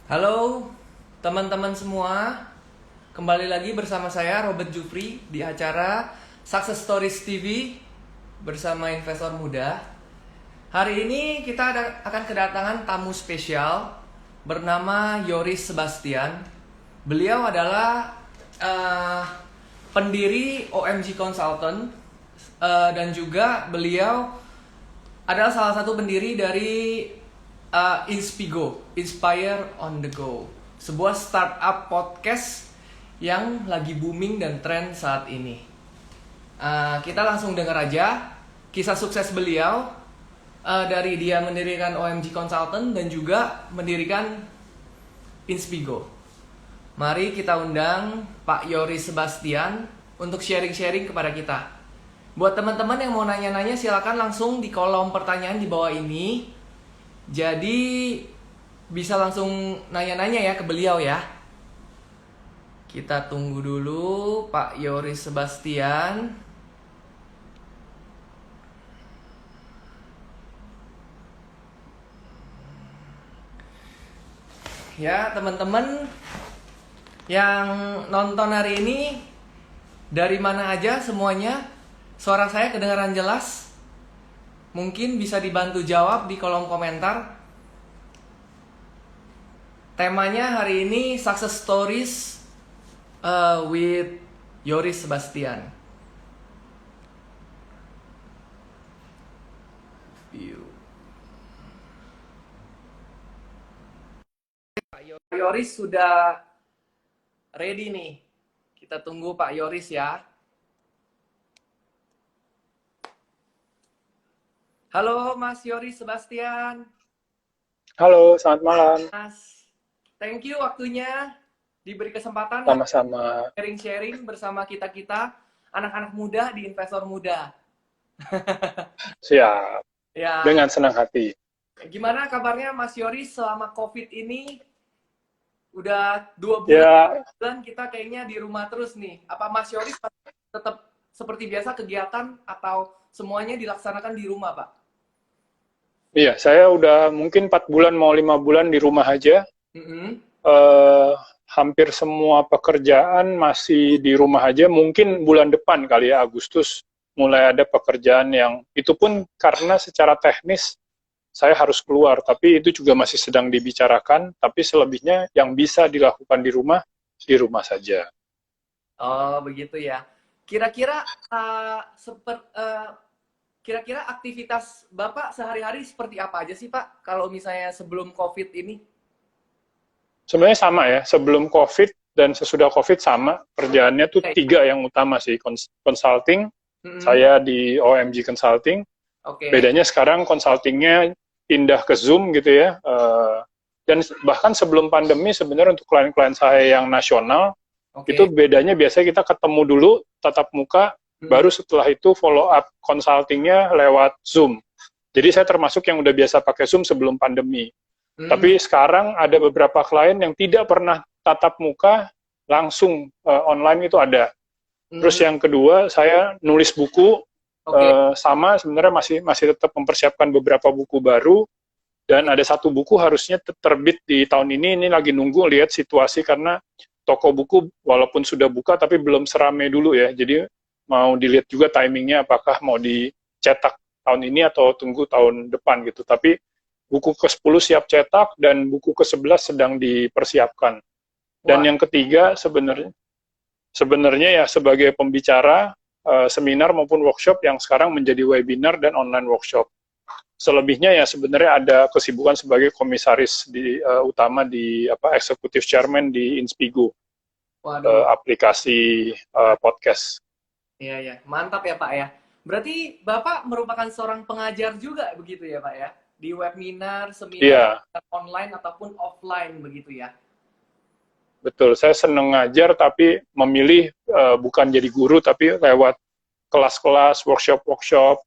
Halo teman-teman semua, kembali lagi bersama saya Robert Jufri di acara Success Stories TV bersama investor muda. Hari ini kita akan kedatangan tamu spesial bernama Yoris Sebastian. Beliau adalah pendiri OMG Consultant dan juga beliau adalah salah satu pendiri dari Inspigo, Inspire on the Go, sebuah startup podcast yang lagi booming dan tren saat ini. Kita langsung dengar aja kisah sukses beliau dari dia mendirikan OMG Consultant dan juga mendirikan Inspigo. Mari kita undang Pak Yoris Sebastian untuk sharing-sharing kepada kita. Buat teman-teman yang mau nanya-nanya silakan langsung di kolom pertanyaan di bawah ini. Jadi bisa langsung nanya-nanya ya ke beliau ya. Kita tunggu dulu Pak Yoris Sebastian. Ya teman-teman yang nonton hari ini dari mana aja semuanya, suara saya kedengaran jelas? Mungkin bisa dibantu jawab di kolom komentar. Temanya hari ini Success Stories with Yoris Sebastian. Pak Yoris sudah ready nih. Kita tunggu Pak Yoris ya. Halo Mas Yoris Sebastian. Halo, selamat malam. Mas, thank you waktunya diberi kesempatan Sama-sama. sharing-sharing bersama kita-kita anak-anak muda di investor muda. Siap. Ya, Dengan senang hati. gimana kabarnya Mas Yoris selama COVID ini? Udah 2 bulan, Ya, kita kayaknya di rumah terus nih. Apa Mas Yoris tetap seperti biasa kegiatan atau semuanya dilaksanakan di rumah, Pak? iya, saya udah mungkin 4 bulan mau 5 bulan di rumah aja. Mm-mm. Eh, Hampir semua pekerjaan masih di rumah aja. Mungkin bulan depan kali ya, Agustus, mulai ada pekerjaan yang itu pun karena secara teknis saya harus keluar, tapi itu juga masih sedang dibicarakan. Tapi selebihnya yang bisa dilakukan di rumah saja. Oh, begitu ya. Kira-kira kira-kira aktivitas Bapak sehari-hari seperti apa aja sih, Pak? Kalau misalnya sebelum COVID ini? Sebenarnya sama ya, sebelum COVID dan sesudah COVID sama, kerjaannya tuh Oke. 3 yang utama sih, consulting, Mm-mm. saya di OMG Consulting, Oke. bedanya sekarang consultingnya pindah ke Zoom gitu ya, dan bahkan sebelum pandemi sebenarnya untuk klien-klien saya yang nasional, itu Oke. bedanya biasanya kita ketemu dulu, tatap muka, Mm-mm. baru setelah itu follow up consultingnya lewat Zoom. Jadi saya termasuk yang udah biasa pakai Zoom sebelum pandemi. Mm. Tapi sekarang ada beberapa klien yang tidak pernah tatap muka, langsung online itu ada. Terus Mm. yang kedua, saya nulis buku, Oke. sama sebenarnya masih tetap mempersiapkan beberapa buku baru, dan ada satu buku harusnya terbit di tahun ini lagi nunggu lihat situasi karena toko buku walaupun sudah buka tapi belum serame dulu ya, jadi mau dilihat juga timingnya apakah mau dicetak tahun ini atau tunggu tahun depan gitu. Tapi buku ke-10 siap cetak dan buku ke-11 sedang dipersiapkan. Dan Wah. yang ketiga sebenarnya ya sebagai pembicara seminar maupun workshop yang sekarang menjadi webinar dan online workshop. Selebihnya ya sebenarnya ada kesibukan sebagai komisaris utama di executive chairman di Inspigo, Waduh. aplikasi podcast. Iya, ya. Mantap ya, Pak ya. Berarti Bapak merupakan seorang pengajar juga begitu ya, Pak ya? Di webinar, seminar Iya, online ataupun offline begitu ya. betul. Saya senang ngajar tapi memilih bukan jadi guru tapi lewat kelas-kelas, workshop-workshop,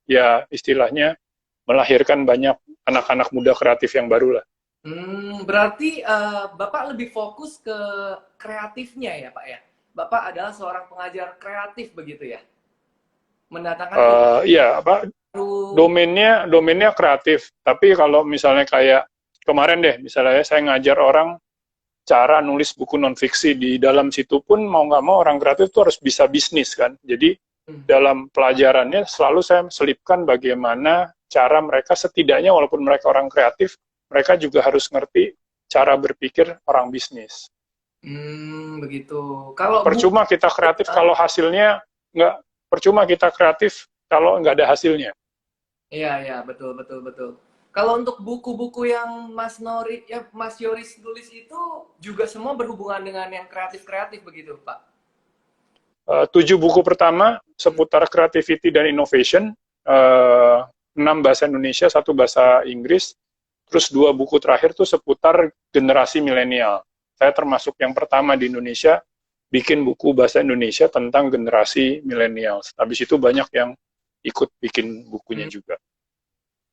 ya istilahnya melahirkan banyak anak-anak muda kreatif yang baru lah. Berarti Bapak lebih fokus ke kreatifnya ya, Pak ya? Bapak adalah seorang pengajar kreatif begitu ya? Mendatangkan ide Iya, apa baru. domainnya kreatif. Tapi kalau misalnya kayak kemarin deh, misalnya saya ngajar orang cara nulis buku non-fiksi, di dalam situ pun mau nggak mau orang kreatif itu harus bisa bisnis kan. Jadi dalam pelajarannya selalu saya selipkan bagaimana cara mereka setidaknya walaupun mereka orang kreatif, mereka juga harus ngerti cara berpikir orang bisnis. Begitu. Kalau Percuma kita kreatif kalau hasilnya nggak, percuma kita kreatif kalau nggak ada hasilnya. iya, betul, betul, betul. Kalau untuk buku-buku yang Mas Yoris tulis itu juga semua berhubungan dengan yang kreatif-kreatif begitu, Pak? 7 buku pertama seputar creativity dan innovation, 6 bahasa Indonesia, 1 bahasa Inggris, terus 2 buku terakhir tuh seputar generasi milenial. Saya termasuk yang pertama di Indonesia bikin buku bahasa Indonesia tentang generasi milenial. Habis itu banyak yang ikut bikin bukunya juga.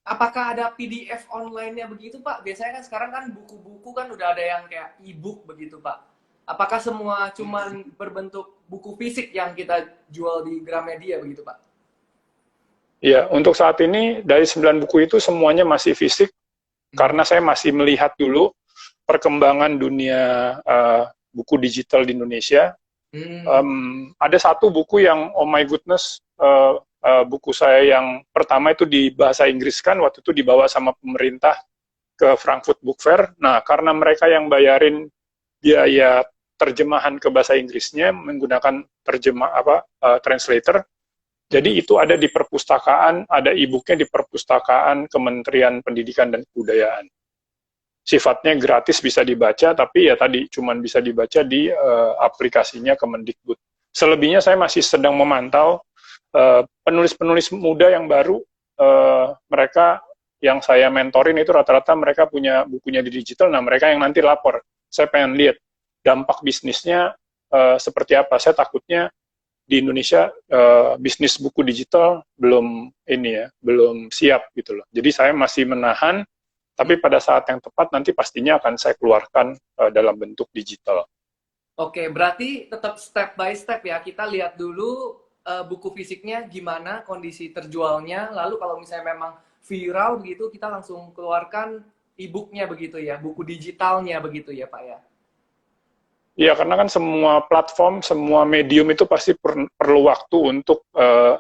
Apakah ada PDF online-nya begitu, Pak? Biasanya kan sekarang kan buku-buku kan udah ada yang kayak e-book begitu, Pak. Apakah semua cuman berbentuk buku fisik yang kita jual di Gramedia begitu, Pak? Ya, untuk saat ini dari 9 buku itu semuanya masih fisik, karena saya masih melihat dulu perkembangan dunia buku digital di Indonesia. Ada satu buku yang, oh my goodness, buku saya yang pertama itu di bahasa Inggris kan, waktu itu dibawa sama pemerintah ke Frankfurt Book Fair. Nah, karena mereka yang bayarin biaya terjemahan ke bahasa Inggrisnya menggunakan translator, jadi itu ada di perpustakaan, ada e-booknya di perpustakaan Kementerian Pendidikan dan Kebudayaan. Sifatnya gratis, bisa dibaca, tapi ya tadi cuman bisa dibaca di aplikasinya Kemendikbud. Selebihnya saya masih sedang memantau penulis-penulis muda yang baru, mereka yang saya mentorin itu rata-rata mereka punya bukunya di digital, nah mereka yang nanti lapor. Saya pengen lihat dampak bisnisnya seperti apa. Saya takutnya di Indonesia bisnis buku digital belum siap gitu loh. Jadi saya masih menahan, tapi pada saat yang tepat nanti pastinya akan saya keluarkan dalam bentuk digital. Oke, berarti tetap step by step ya. Kita lihat dulu buku fisiknya gimana kondisi terjualnya, lalu kalau misalnya memang viral begitu, kita langsung keluarkan e-booknya begitu ya, buku digitalnya begitu ya, Pak ya? Iya, karena kan semua platform, semua medium itu pasti perlu waktu untuk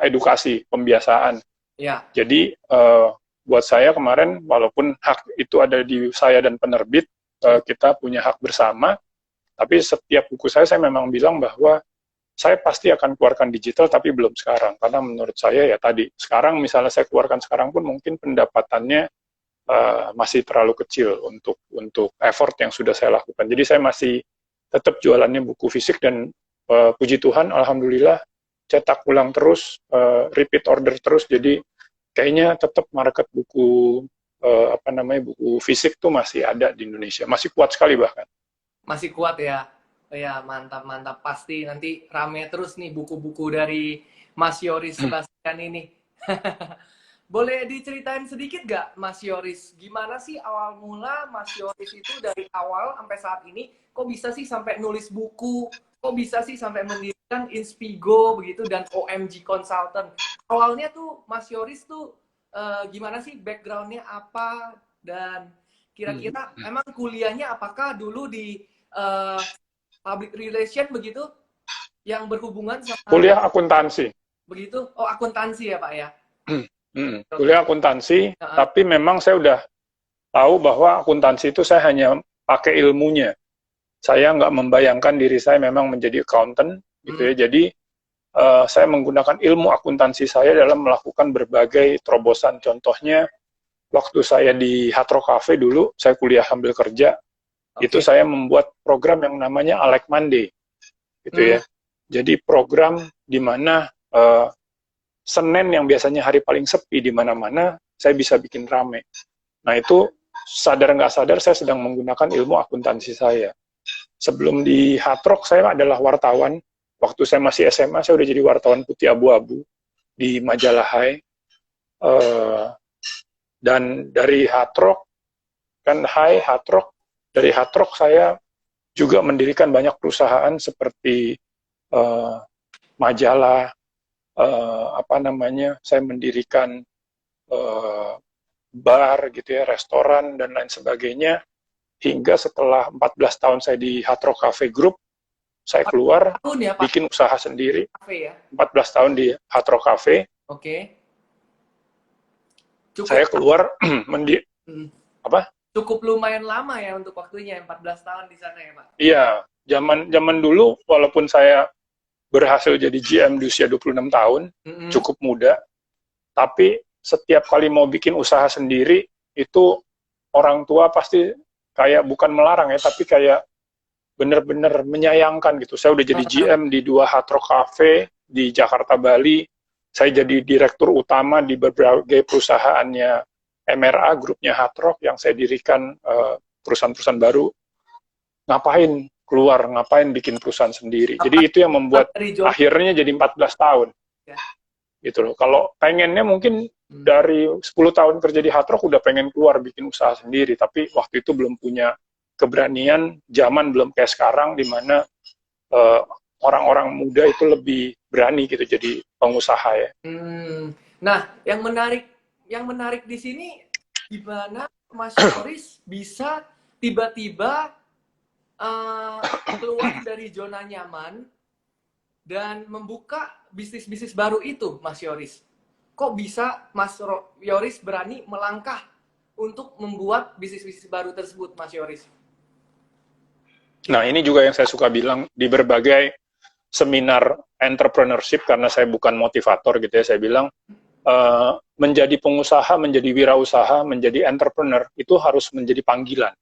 edukasi, pembiasaan. Ya. Jadi buat saya kemarin, walaupun hak itu ada di saya dan penerbit, kita punya hak bersama, tapi setiap buku saya memang bilang bahwa saya pasti akan keluarkan digital, tapi belum sekarang. Karena menurut saya ya tadi, sekarang misalnya saya keluarkan sekarang pun mungkin pendapatannya masih terlalu kecil untuk effort yang sudah saya lakukan. Jadi saya masih tetap jualannya buku fisik, dan puji Tuhan, alhamdulillah cetak ulang terus, repeat order terus. Jadi kayaknya tetap market buku buku fisik tuh masih ada di Indonesia, masih kuat sekali bahkan. Masih kuat ya. Ya, mantap, mantap. Pasti nanti rame terus nih buku-buku dari Mas Yoris Sebastian ini. Boleh diceritain sedikit gak, Mas Yoris? Gimana sih awal mula Mas Yoris itu dari awal sampai saat ini, kok bisa sih sampai nulis buku? Kok bisa sih sampai mendirikan Inspigo begitu dan OMG Consultant? Awalnya tuh Mas Yoris tuh gimana sih, background-nya apa? Dan kira-kira emang kuliahnya apakah dulu di public relation begitu, yang berhubungan sama kuliah akuntansi begitu? Oh, akuntansi ya Pak ya? Kuliah akuntansi, tapi memang saya udah tahu bahwa akuntansi itu saya hanya pakai ilmunya. Saya nggak membayangkan diri saya memang menjadi accountant gitu ya. Jadi saya menggunakan ilmu akuntansi saya dalam melakukan berbagai terobosan. Contohnya waktu saya di Hard Rock Cafe dulu, saya kuliah sambil kerja. Itu saya membuat program yang namanya Alek Monday, gitu ya. Jadi program di mana Senin yang biasanya hari paling sepi di mana-mana, saya bisa bikin rame. Nah itu sadar nggak sadar saya sedang menggunakan ilmu akuntansi saya. Sebelum di Hard Rock saya adalah wartawan. Waktu saya masih SMA saya udah jadi wartawan putih abu-abu di majalah Hai. Dan dari Hard Rock, kan Hai, Hard Rock, dari Hard Rock saya juga mendirikan banyak perusahaan seperti majalah, saya mendirikan bar gitu ya, restoran dan lain sebagainya, hingga setelah 14 tahun saya di Hard Rock Cafe Group, saya keluar Tahun ya Pak bikin usaha sendiri. Cafe ya. 14 tahun di Hard Rock Cafe. Oke. Cukup. Saya keluar Hmm. apa? Cukup lumayan lama ya untuk waktunya 14 tahun di sana ya Pak. Iya, zaman dulu walaupun saya berhasil jadi GM di usia 26 tahun, cukup muda, tapi setiap kali mau bikin usaha sendiri itu orang tua pasti kayak bukan melarang ya, tapi kayak bener-bener menyayangkan gitu. Saya udah jadi GM di 2 Hard Rock Cafe di Jakarta, Bali. Saya jadi direktur utama di berbagai perusahaannya MRA, grupnya Hard Rock yang saya dirikan, perusahaan-perusahaan baru. Ngapain keluar, ngapain bikin perusahaan sendiri. Jadi itu yang membuat akhirnya jadi 14 tahun. Ya. Gitu loh. Kalau pengennya mungkin dari 10 tahun kerja di Hard Rock udah pengen keluar bikin usaha sendiri, tapi waktu itu belum punya keberanian, zaman belum kayak sekarang di mana orang-orang muda itu lebih berani gitu jadi pengusaha ya. Nah, yang menarik di sini gimana Mas Yoris bisa tiba-tiba keluar dari zona nyaman dan membuka bisnis-bisnis baru itu, Mas Yoris. Kok bisa Mas Yoris berani melangkah untuk membuat bisnis-bisnis baru tersebut, Mas Yoris? Nah, ini juga yang saya suka bilang di berbagai seminar entrepreneurship, karena saya bukan motivator gitu ya, saya bilang menjadi pengusaha, menjadi wirausaha, menjadi entrepreneur itu harus menjadi panggilan.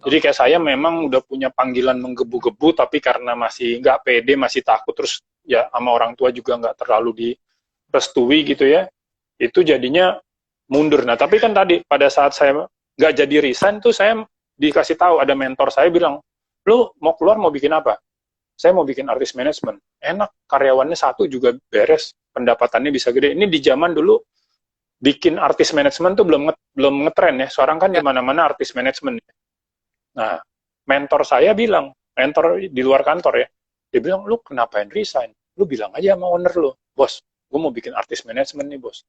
Jadi kayak saya memang udah punya panggilan menggebu-gebu, tapi karena masih nggak pede, masih takut, terus ya sama orang tua juga nggak terlalu direstui gitu ya, itu jadinya mundur. Nah, tapi kan tadi pada saat saya nggak jadi resign tuh saya dikasih tahu, ada mentor saya bilang, lu mau keluar mau bikin apa? Saya mau bikin artist management. Enak, karyawannya 1 juga beres, pendapatannya bisa gede. Ini di zaman dulu bikin artist management tuh belum ngetren ya. Sekarang kan di mana-mana artist management. Nah, mentor saya bilang, mentor di luar kantor ya, dia bilang, lu kenapa yang resign? Lu bilang aja sama owner lu, bos, gue mau bikin artist management nih bos.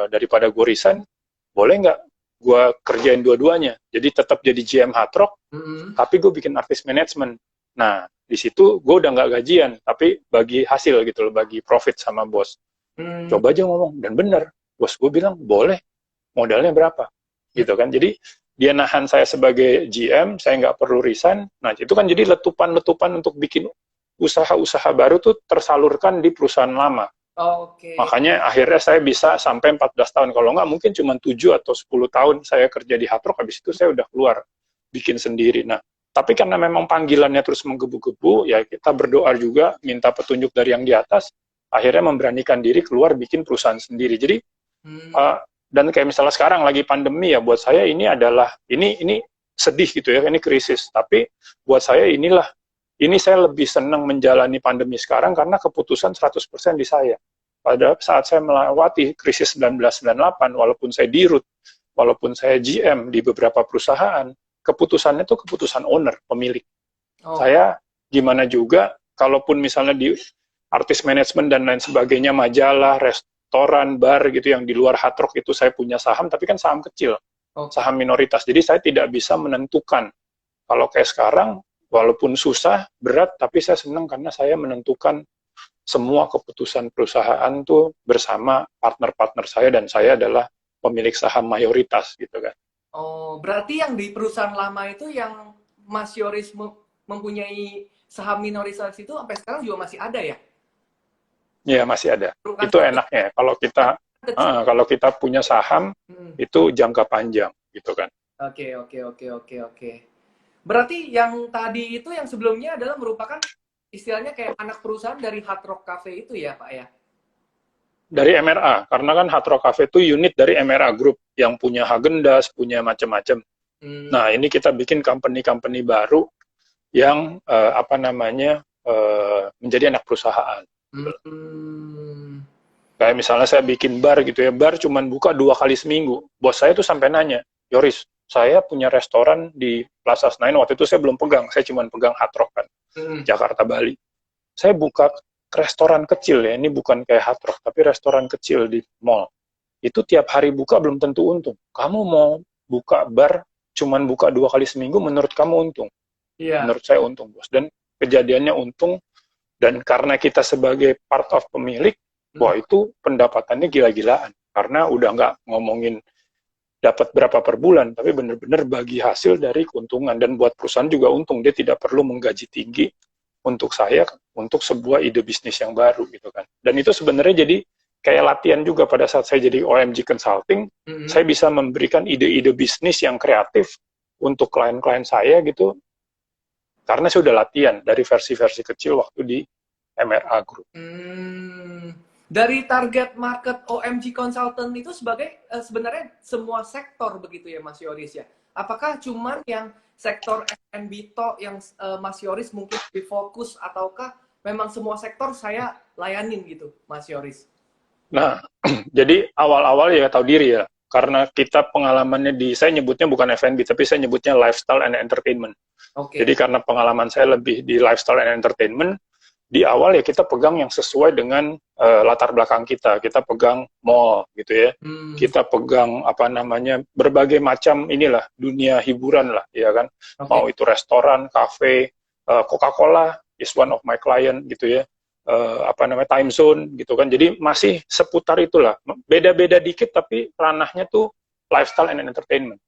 Daripada gue resign, boleh nggak gue kerjain dua-duanya? Jadi tetap jadi GM Hard Rock, tapi gue bikin artist management. Nah, di situ gue udah nggak gajian, tapi bagi hasil gitu loh, bagi profit sama bos. Coba aja ngomong, dan bener, bos gue bilang, boleh, modalnya berapa? Gitu kan, jadi dia nahan saya sebagai GM, saya nggak perlu resign. Nah, itu kan jadi letupan-letupan untuk bikin usaha-usaha baru tuh tersalurkan di perusahaan lama. Makanya akhirnya saya bisa sampai 14 tahun. Kalau nggak mungkin cuma 7 atau 10 tahun saya kerja di Hard Rock, habis itu saya udah keluar bikin sendiri. Nah, tapi karena memang panggilannya terus menggebu-gebu, ya kita berdoa juga, minta petunjuk dari yang di atas, akhirnya memberanikan diri keluar bikin perusahaan sendiri. Jadi dan kayak misalnya sekarang lagi pandemi ya, buat saya ini adalah ini sedih gitu ya, ini krisis. Tapi buat saya ini saya lebih senang menjalani pandemi sekarang karena keputusan 100% di saya. Pada saat saya melewati krisis 1998, walaupun saya dirut, walaupun saya GM di beberapa perusahaan, keputusannya itu keputusan owner, pemilik. Saya gimana juga, kalaupun misalnya di artist management dan lain sebagainya, majalah, restoran, bar gitu yang di luar Hard Rock itu saya punya saham, tapi kan saham kecil, saham minoritas. Jadi saya tidak bisa menentukan. Kalau kayak sekarang, walaupun susah, berat, tapi saya senang karena saya menentukan semua keputusan perusahaan tuh bersama partner-partner saya, dan saya adalah pemilik saham mayoritas gitu kan. Oh, berarti yang di perusahaan lama itu yang Mas Yoris mempunyai saham minoritas itu sampai sekarang juga masih ada ya? Iya, masih ada. Itu enaknya kalau kita punya saham itu jangka panjang gitu kan. Oke. Berarti yang tadi itu yang sebelumnya adalah merupakan istilahnya kayak anak perusahaan dari Hard Rock Cafe itu ya, Pak ya? Dari MRA, karena kan Hard Rock Cafe itu unit dari MRA Group yang punya Häagen-Dazs, punya macam-macam. Nah, ini kita bikin company-company baru yang menjadi anak perusahaan. Kayak misalnya saya bikin bar gitu ya, bar cuman buka 2 kali seminggu. Bos saya tuh sampai nanya, Yoris, saya punya restoran di Plaza Senayan, waktu itu saya belum pegang, saya cuma pegang Hard Rock kan, Jakarta, Bali. Saya buka restoran kecil ya, ini bukan kayak Hard Rock, tapi restoran kecil di mall. itu tiap hari buka belum tentu untung. Kamu mau buka bar, cuman buka 2 kali seminggu, menurut kamu untung. Iya. Menurut saya untung, bos. Dan kejadiannya untung, dan karena kita sebagai part of pemilik, wah itu pendapatannya gila-gilaan. Karena udah nggak ngomongin dapat berapa per bulan, tapi benar-benar bagi hasil dari keuntungan. Dan buat perusahaan juga untung, dia tidak perlu menggaji tinggi untuk saya, untuk sebuah ide bisnis yang baru gitu kan. Dan itu sebenarnya jadi kayak latihan juga pada saat saya jadi OMG Consulting, saya bisa memberikan ide-ide bisnis yang kreatif untuk klien-klien saya gitu, karena saya udah latihan dari versi-versi kecil waktu di MRA Group. Dari target market OMG Consultant itu sebenarnya semua sektor begitu ya Mas Yoris ya? Apakah cuman yang sektor F&B yang Mas Yoris mungkin lebih fokus, ataukah memang semua sektor saya layanin gitu Mas Yoris? Nah, jadi awal-awal ya tahu diri ya, karena kita pengalamannya saya nyebutnya bukan F&B, tapi saya nyebutnya lifestyle and entertainment. Jadi karena pengalaman saya lebih di lifestyle and entertainment, di awal ya kita pegang yang sesuai dengan latar belakang kita. Kita pegang mall gitu ya. Kita pegang berbagai macam inilah dunia hiburan lah, ya kan. Mau itu restoran, kafe, Coca-Cola is one of my client gitu ya. Time zone gitu kan. Jadi masih seputar itulah. Beda-beda dikit tapi ranahnya tuh lifestyle and entertainment.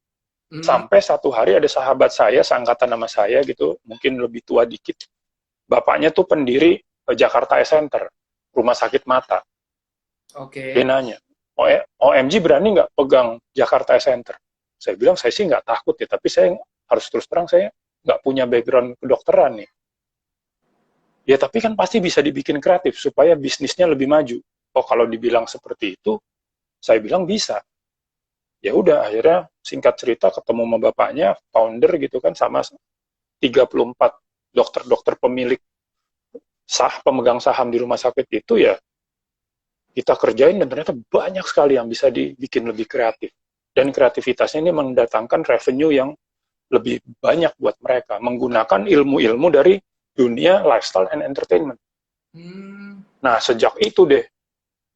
Sampai satu hari ada sahabat saya, seangkatan nama saya gitu, mungkin lebih tua dikit. Bapaknya tuh pendiri Jakarta Eye Center, rumah sakit mata. Dia nanya, OMG berani nggak pegang Jakarta Eye Center? Saya bilang, saya sih nggak takut ya, tapi saya harus terus terang, saya nggak punya background kedokteran nih. Ya tapi kan pasti bisa dibikin kreatif, supaya bisnisnya lebih maju. Oh kalau dibilang seperti itu, saya bilang bisa. Ya udah, akhirnya singkat cerita ketemu sama bapaknya, founder gitu kan, sama 34 dokter-dokter pemilik pemegang saham di rumah sakit itu, ya kita kerjain, dan ternyata banyak sekali yang bisa dibikin lebih kreatif. Dan kreativitasnya ini mendatangkan revenue yang lebih banyak buat mereka, menggunakan ilmu-ilmu dari dunia lifestyle and entertainment. Nah, sejak itu deh,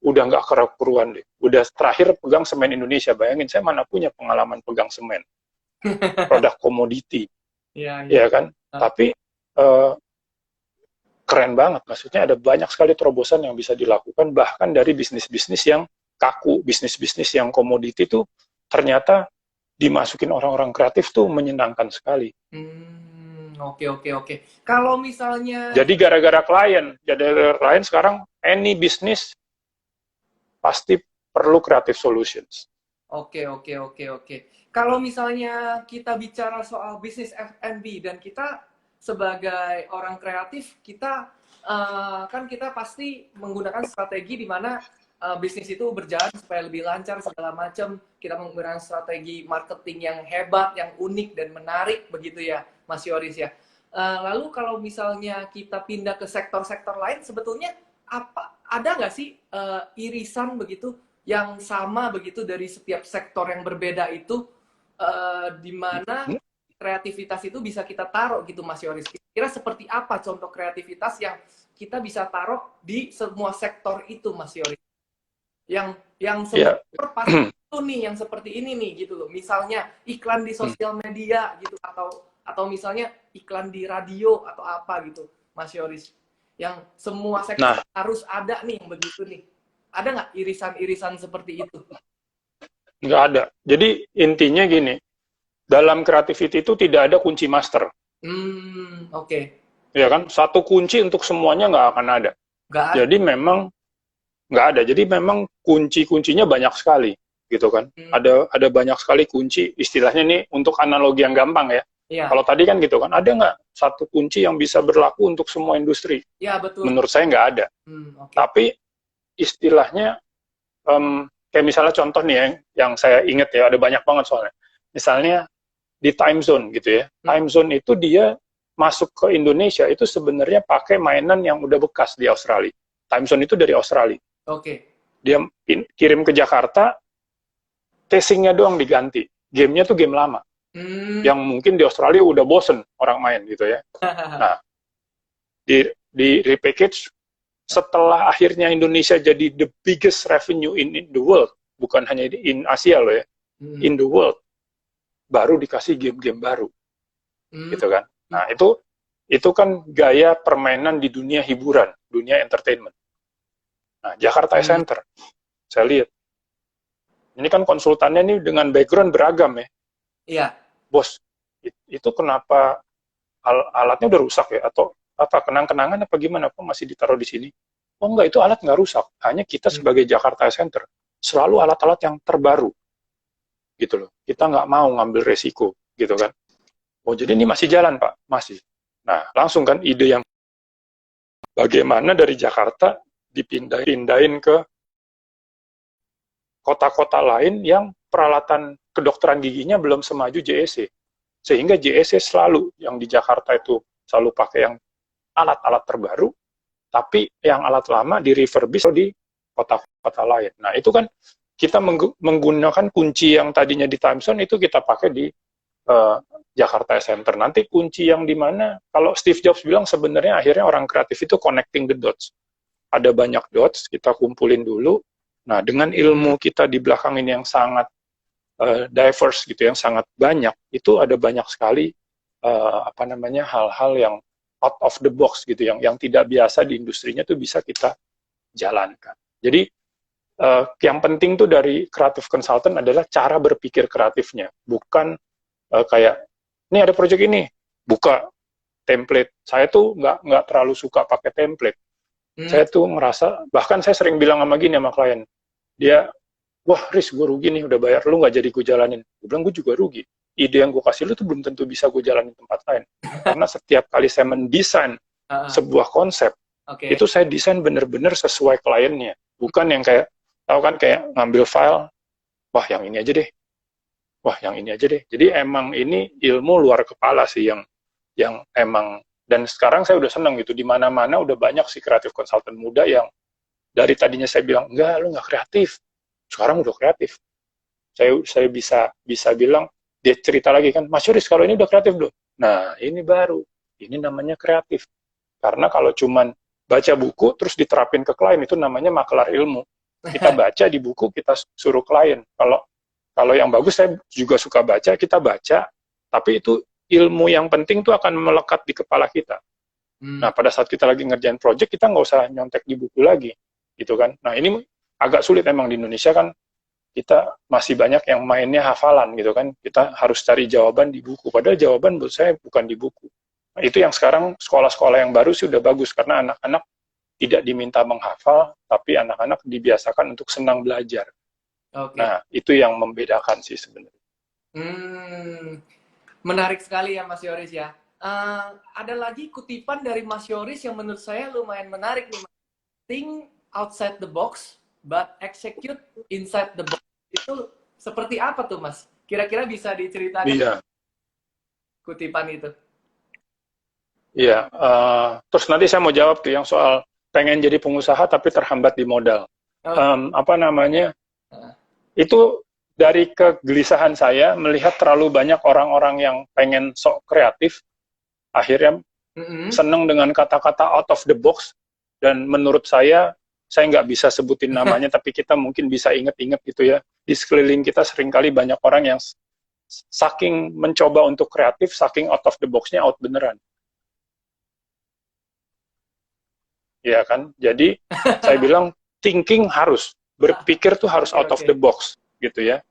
udah nggak keruan deh. Udah terakhir pegang semen Indonesia. Bayangin, saya mana punya pengalaman pegang semen. Produk komoditi. Ya kan? Tapi keren banget, maksudnya ada banyak sekali terobosan yang bisa dilakukan, bahkan dari bisnis-bisnis yang kaku, bisnis-bisnis yang komoditi itu ternyata dimasukin orang-orang kreatif tuh menyenangkan sekali. Oke. Kalau misalnya jadi gara-gara klien sekarang any business pasti perlu creative solutions. Oke. Kalau misalnya kita bicara soal bisnis F&B, dan kita sebagai orang kreatif, kita pasti menggunakan strategi di mana bisnis itu berjalan supaya lebih lancar segala macam. Kita menggunakan strategi marketing yang hebat, yang unik dan menarik begitu ya, Mas Yoris ya. Lalu kalau misalnya kita pindah ke sektor-sektor lain, sebetulnya ada nggak sih irisan begitu yang sama begitu dari setiap sektor yang berbeda itu, di mana kreativitas itu bisa kita taruh gitu, Mas Yoris? Kira seperti apa contoh kreativitas yang kita bisa taruh di semua sektor itu, Mas Yoris? Yang semua sektor pasti itu nih, yang seperti ini nih gitu loh. Misalnya iklan di sosial media gitu, atau misalnya iklan di radio atau apa gitu, Mas Yoris. Yang semua sektor harus ada nih yang begitu nih. Ada nggak irisan-irisan seperti itu? Nggak ada. Jadi intinya gini, dalam creativity itu tidak ada kunci master. Oke. Ya kan, satu kunci untuk semuanya nggak akan ada. Jadi memang nggak ada. Jadi memang kunci-kuncinya banyak sekali, gitu kan. Ada banyak sekali kunci. Istilahnya nih untuk analogi yang gampang ya. Kalau tadi kan gitu kan, ada nggak satu kunci yang bisa berlaku untuk semua industri? Ya betul. Menurut saya nggak ada. Tapi istilahnya kayak misalnya contoh nih yang saya ingat ya, ada banyak banget soalnya. Misalnya di time zone gitu ya. Time zone itu dia masuk ke Indonesia itu sebenarnya pakai mainan yang udah bekas di Australia. Time zone itu dari Australia. Dia kirim ke Jakarta, casingnya doang diganti. Gamenya tuh game lama. Yang mungkin di Australia udah bosen orang main gitu ya. Nah, di repackage, setelah akhirnya Indonesia jadi the biggest revenue in the world bukan hanya in Asia loh ya, in the world, baru dikasih game-game baru, gitu kan. Nah, itu kan gaya permainan di dunia hiburan, dunia entertainment. Nah, Jakarta Center, saya lihat, ini kan konsultannya nih dengan background beragam ya. Iya. Bos, itu kenapa alatnya udah rusak ya? Atau apa, kenang-kenangan apa gimana? Apa masih ditaruh di sini? Oh enggak, itu alat nggak rusak. Hanya kita sebagai Jakarta Center, selalu alat-alat yang terbaru. Gitu loh. Kita nggak mau ngambil resiko, gitu kan. Oh, jadi ini masih jalan, Pak? Masih. Nah, langsung kan ide yang bagaimana dari Jakarta dipindahin ke kota-kota lain yang peralatan kedokteran giginya belum semaju JSC. Sehingga JSC selalu, yang di Jakarta itu selalu pakai yang alat-alat terbaru, tapi yang alat lama di refurbish di kota-kota lain. Nah, itu kan kita menggunakan kunci yang tadinya di Time Zone, itu kita pakai di Jakarta Center. Nanti kunci yang di mana, kalau Steve Jobs bilang sebenarnya akhirnya orang kreatif itu connecting the dots. Ada banyak dots, kita kumpulin dulu. Nah, dengan ilmu kita di belakang ini yang sangat diverse gitu, yang sangat banyak, itu ada banyak sekali hal-hal yang out of the box gitu, yang tidak biasa di industrinya tuh bisa kita jalankan. Jadi yang penting tuh dari creative consultant adalah cara berpikir kreatifnya, bukan kayak ini ada project ini, buka template. Saya tuh nggak terlalu suka pakai template. Saya tuh ngerasa, bahkan saya sering bilang sama gini sama klien, dia, wah Riz, gue rugi nih, udah bayar, lu nggak jadi gue jalanin. Gue bilang, gue juga rugi. Ide yang gue kasih lu tuh belum tentu bisa gue jalanin tempat lain. Karena setiap kali saya mendesain sebuah konsep, itu saya desain bener-bener sesuai kliennya. Bukan yang kayak, tahu kan, kayak ngambil file, wah yang ini aja deh. Wah yang ini aja deh. Jadi emang ini ilmu luar kepala sih yang emang, dan sekarang saya udah seneng gitu, di mana-mana udah banyak sih kreatif konsultan muda yang dari tadinya saya bilang, enggak, lu nggak kreatif. Sekarang udah kreatif. Saya bisa bilang, dia cerita lagi kan, Mas Yoris kalau ini udah kreatif belum? Nah, ini baru. Ini namanya kreatif. Karena kalau cuman baca buku terus diterapin ke klien, itu namanya makelar ilmu. Kita baca di buku, kita suruh klien. Kalau yang bagus, saya juga suka baca, kita baca, tapi itu ilmu yang penting tuh akan melekat di kepala kita. Nah, pada saat kita lagi ngerjain project, kita nggak usah nyontek di buku lagi, gitu kan. Nah, ini agak sulit emang di Indonesia kan, kita masih banyak yang mainnya hafalan gitu kan, kita harus cari jawaban di buku, padahal jawaban menurut saya bukan di buku. Nah, itu yang sekarang sekolah-sekolah yang baru sih udah bagus, karena anak-anak tidak diminta menghafal, tapi anak-anak dibiasakan untuk senang belajar. Nah, itu yang membedakan sih sebenarnya. Menarik sekali ya Mas Yoris ya. Ada lagi kutipan dari Mas Yoris yang menurut saya lumayan menarik nih. Think outside the box, but execute inside the box. Itu seperti apa tuh Mas? Kira-kira bisa diceritakan? Iya. Kutipan itu. Iya. Terus nanti saya mau jawab tuh yang soal pengen jadi pengusaha tapi terhambat di modal. Itu dari kegelisahan saya melihat terlalu banyak orang-orang yang pengen sok kreatif, akhirnya seneng dengan kata-kata out of the box, dan menurut saya nggak bisa sebutin namanya, tapi kita mungkin bisa inget-inget gitu ya, di sekeliling kita seringkali banyak orang yang saking mencoba untuk kreatif, saking out of the box-nya out beneran. Ya kan, jadi saya bilang thinking harus, berpikir tuh harus out of the box gitu ya.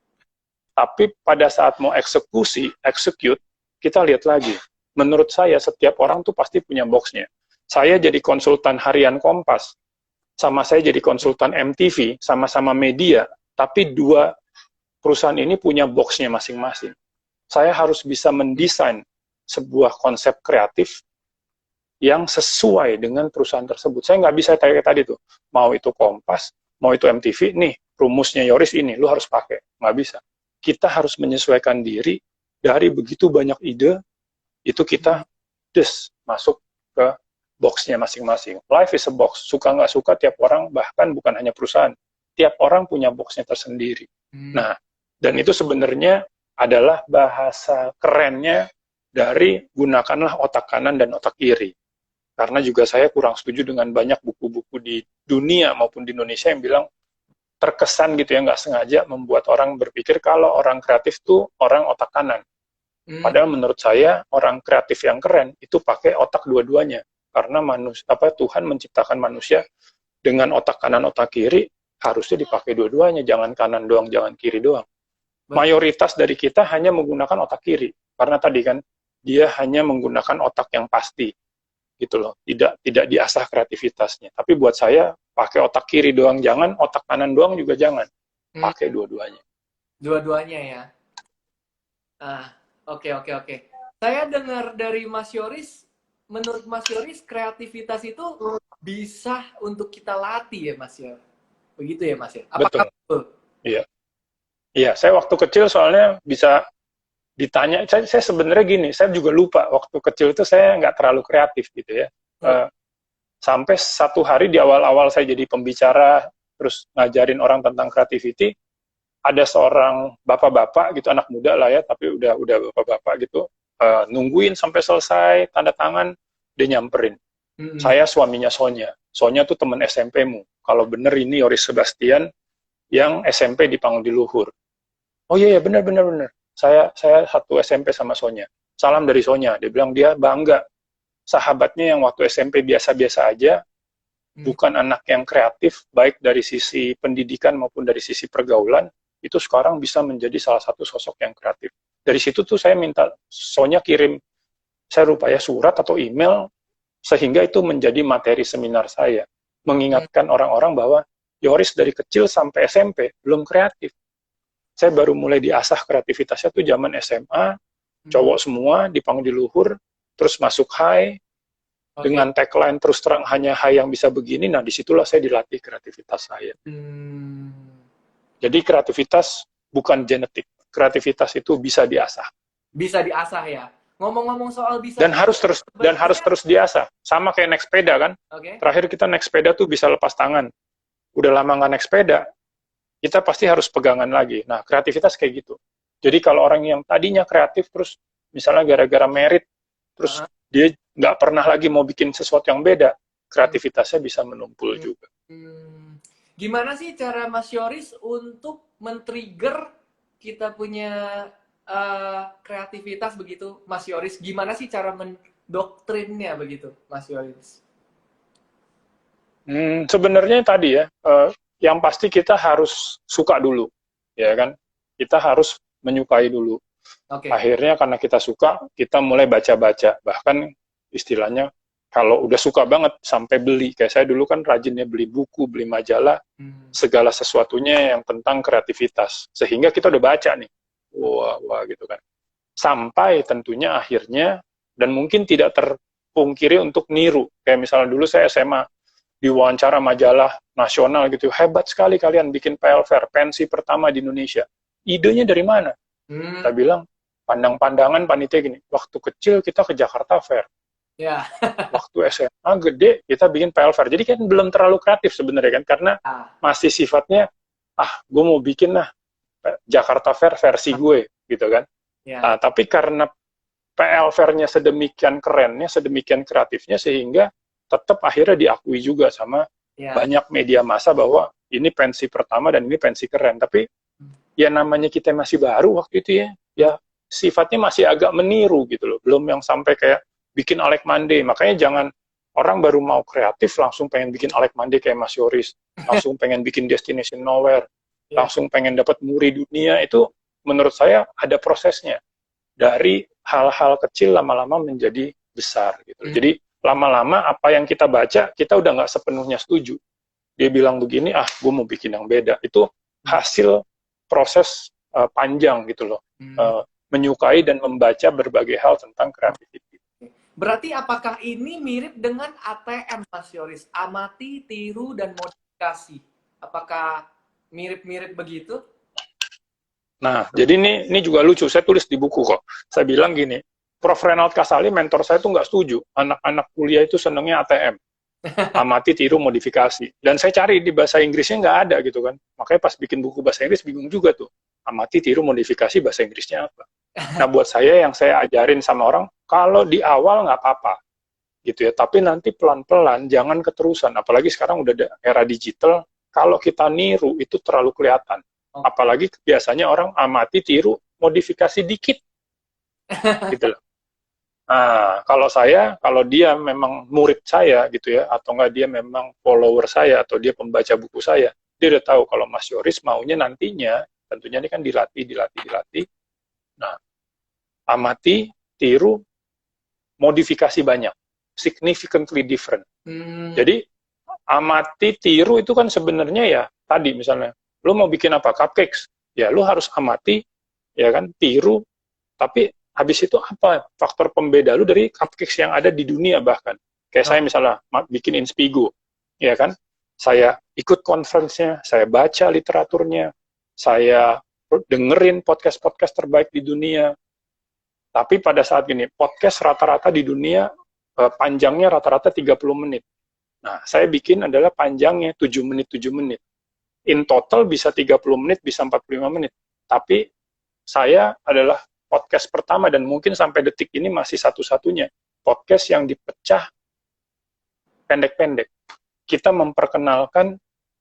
Tapi pada saat mau execute, kita lihat lagi. Menurut saya setiap orang tuh pasti punya boxnya. Saya jadi konsultan harian Kompas, sama saya jadi konsultan MTV, sama-sama media, tapi dua perusahaan ini punya boxnya masing-masing. Saya harus bisa mendesain sebuah konsep kreatif yang sesuai dengan perusahaan tersebut. Saya nggak bisa kayak tadi tuh, mau itu Kompas, mau itu MTV, nih rumusnya Yoris ini, lu harus pakai. Nggak bisa. Kita harus menyesuaikan diri dari begitu banyak ide, itu kita masuk ke boxnya masing-masing. Life is a box. Suka nggak suka tiap orang, bahkan bukan hanya perusahaan, tiap orang punya boxnya tersendiri. Nah, dan itu sebenarnya adalah bahasa kerennya dari gunakanlah otak kanan dan otak kiri. Karena juga saya kurang setuju dengan banyak buku-buku di dunia maupun di Indonesia yang bilang terkesan gitu ya, nggak sengaja membuat orang berpikir kalau orang kreatif tuh orang otak kanan. Padahal menurut saya orang kreatif yang keren itu pakai otak dua-duanya. Karena Tuhan menciptakan manusia dengan otak kanan, otak kiri, harusnya dipakai dua-duanya. Jangan kanan doang, jangan kiri doang. Mayoritas dari kita hanya menggunakan otak kiri. Karena tadi kan, dia hanya menggunakan otak yang pasti. Gitu loh. Tidak diasah kreativitasnya. Tapi buat saya, pakai otak kiri doang jangan, otak kanan doang juga jangan. Pakai dua-duanya. Dua-duanya ya. Oke. Saya dengar dari Mas Yoris, menurut Mas Yoris kreativitas itu bisa untuk kita latih ya Mas Yoris. Begitu ya Mas ya? Apakah betul? Iya. Iya, saya waktu kecil soalnya bisa ditanya, saya sebenarnya gini, saya juga lupa, waktu kecil itu saya nggak terlalu kreatif gitu ya. Sampai satu hari di awal-awal saya jadi pembicara, terus ngajarin orang tentang creativity, ada seorang bapak-bapak gitu, anak muda lah ya, tapi udah bapak-bapak gitu, nungguin sampai selesai, tanda tangan, dia nyamperin. Saya suaminya Sonya. Sonya tuh teman SMP-mu. Kalau bener ini Yoris Sebastian yang SMP di Pangdiluhur. Oh iya, bener. Saya satu SMP sama Sonya. Salam dari Sonya. Dia bilang dia bangga. Sahabatnya yang waktu SMP biasa-biasa aja, bukan anak yang kreatif, baik dari sisi pendidikan maupun dari sisi pergaulan, itu sekarang bisa menjadi salah satu sosok yang kreatif. Dari situ tuh saya minta Sonya kirim, saya lupa ya, surat atau email, sehingga itu menjadi materi seminar saya. Mengingatkan orang-orang bahwa Yoris dari kecil sampai SMP belum kreatif. Saya baru mulai diasah kreativitasnya tuh zaman SMA, cowok semua di Pangdiluhur, terus masuk high, dengan tagline terus terang hanya high yang bisa begini, nah disitulah saya dilatih kreativitas saya. Jadi kreativitas bukan genetik, kreativitas itu bisa diasah. Bisa diasah ya. Ngomong-ngomong soal bisa dan harus terus diasah. Sama kayak naik sepeda kan. Terakhir kita naik sepeda tuh bisa lepas tangan. Udah lama nggak naik sepeda, kita pasti harus pegangan lagi. Nah, kreativitas kayak gitu. Jadi kalau orang yang tadinya kreatif terus misalnya gara-gara merit, terus dia nggak pernah lagi mau bikin sesuatu yang beda, kreativitasnya bisa menumpul juga. Gimana sih cara Mas Yoris untuk men-trigger kita punya kreativitas begitu, Mas Yoris? Gimana sih cara mendoktrinnya begitu, Mas Yoris? Sebenarnya tadi ya, yang pasti kita harus suka dulu, ya kan? Kita harus menyukai dulu. Akhirnya karena kita suka, kita mulai baca-baca. Bahkan istilahnya kalau udah suka banget sampai beli. Kayak saya dulu kan rajinnya beli buku, beli majalah, segala sesuatunya yang tentang kreativitas. Sehingga kita udah baca nih. Wah gitu kan. Sampai tentunya akhirnya, dan mungkin tidak terpungkiri untuk niru. Kayak misalnya dulu saya SMA, diwawancara majalah nasional gitu. Hebat sekali kalian bikin PL Fair, pensi pertama di Indonesia. Idenya dari mana? Saya bilang, pandang-pandangan panitia gini, waktu kecil kita ke Jakarta Fair. Waktu SMA gede kita bikin PL Fair. Jadi kan belum terlalu kreatif sebenarnya kan, karena masih sifatnya gue mau bikin Jakarta Fair versi gue gitu kan. Nah, tapi karena PL Fair-nya sedemikian kerennya, sedemikian kreatifnya, sehingga tetap akhirnya diakui juga sama banyak media massa bahwa ini pensi pertama dan ini pensi keren. Tapi ya namanya kita masih baru waktu itu ya sifatnya masih agak meniru gitu loh. Belum yang sampai kayak bikin Alec Mande. Makanya jangan orang baru mau kreatif langsung pengen bikin Alec Mande kayak Mas Yoris, langsung pengen bikin Destination Nowhere, langsung pengen dapat muri dunia. Itu menurut saya ada prosesnya. Dari hal-hal kecil lama-lama menjadi besar gitu. Jadi lama-lama apa yang kita baca, kita udah nggak sepenuhnya setuju. Dia bilang begini, gue mau bikin yang beda. Itu hasil proses panjang gitu loh. Menyukai dan membaca berbagai hal tentang kreativitas. Berarti apakah ini mirip dengan ATM, Mas Yoris? Amati, tiru, dan modifikasi. Apakah mirip-mirip begitu? Nah, jadi ini juga lucu. Saya tulis di buku kok. Saya bilang gini, Prof. Renald Kasali, mentor saya tuh nggak setuju. Anak-anak kuliah itu senengnya ATM. Amati, tiru, modifikasi. Dan saya cari di bahasa Inggrisnya nggak ada gitu kan. Makanya pas bikin buku bahasa Inggris bingung juga tuh. Amati, tiru, modifikasi, bahasa Inggrisnya apa? Nah, buat saya yang saya ajarin sama orang, kalau di awal nggak apa-apa. Gitu ya. Tapi nanti pelan-pelan, jangan keterusan. Apalagi sekarang udah ada era digital, kalau kita niru itu terlalu kelihatan. Apalagi biasanya orang amati, tiru, modifikasi dikit. Gitu loh. Nah, kalau dia memang murid saya gitu ya, atau enggak dia memang follower saya, atau dia pembaca buku saya, dia udah tahu kalau Mas Yoris maunya nantinya, tentunya ini kan dilatih. Nah, amati, tiru, modifikasi banyak. Significantly different. Jadi, amati, tiru itu kan sebenarnya ya, tadi misalnya, lu mau bikin apa? Cupcakes. Ya, lu harus amati, ya kan, tiru, tapi habis itu apa faktor pembeda lu dari cupcakes yang ada di dunia bahkan. Kayak saya misalnya bikin Inspigo, ya kan? Saya ikut conference-nya, saya baca literaturnya, saya dengerin podcast-podcast terbaik di dunia. Tapi pada saat ini, podcast rata-rata di dunia panjangnya rata-rata 30 menit. Nah, saya bikin adalah panjangnya 7 menit. In total bisa 30 menit, bisa 45 menit. Tapi saya adalah podcast pertama dan mungkin sampai detik ini masih satu-satunya podcast yang dipecah pendek-pendek. Kita memperkenalkan